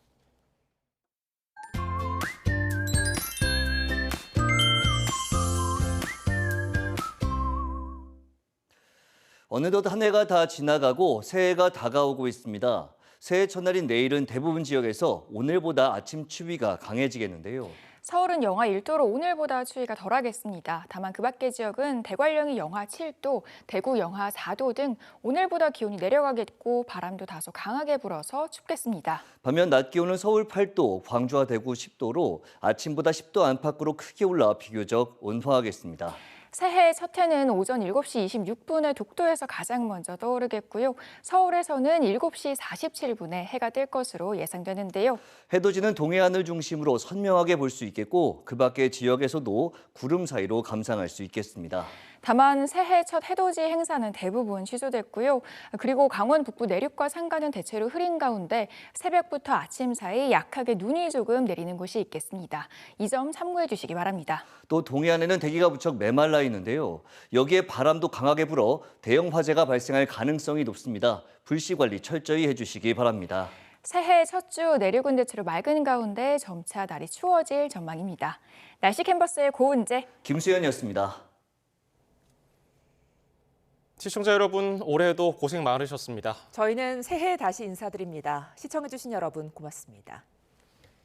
어느덧 한 해가 다 지나가고 새해가 다가오고 있습니다. 새해 첫날인 내일은 대부분 지역에서 오늘보다 아침 추위가 강해지겠는데요. 서울은 영하 1도로 오늘보다 추위가 덜하겠습니다. 다만 그 밖의 지역은 대관령이 영하 7도, 대구 영하 4도 등 오늘보다 기온이 내려가겠고 바람도 다소 강하게 불어서 춥겠습니다. 반면 낮 기온은 서울 8도, 광주와 대구 10도로 아침보다 10도 안팎으로 크게 올라 비교적 온화하겠습니다. 새해 첫 해는 오전 7시 26분에 독도에서 가장 먼저 떠오르겠고요. 서울에서는 7시 47분에 해가 뜰 것으로 예상되는데요. 해돋이는 동해안을 중심으로 선명하게 볼 수 있겠고 그 밖의 지역에서도 구름 사이로 감상할 수 있겠습니다. 다만 새해 첫 해돋이 행사는 대부분 취소됐고요. 그리고 강원 북부 내륙과 산간은 대체로 흐린 가운데 새벽부터 아침 사이 약하게 눈이 조금 내리는 곳이 있겠습니다. 이 점 참고해 주시기 바랍니다. 또 동해안에는 대기가 무척 메말라 있는데요. 여기에 바람도 강하게 불어 대형 화재가 발생할 가능성이 높습니다. 불씨 관리 철저히 해주시기 바랍니다. 새해 첫 주 내륙은 대체로 맑은 가운데 점차 날이 추워질 전망입니다. 날씨 캔버스의 고은재, 김수현이었습니다. 시청자 여러분, 올해도 고생 많으셨습니다. 저희는 새해에 다시 인사드립니다. 시청해주신 여러분 고맙습니다.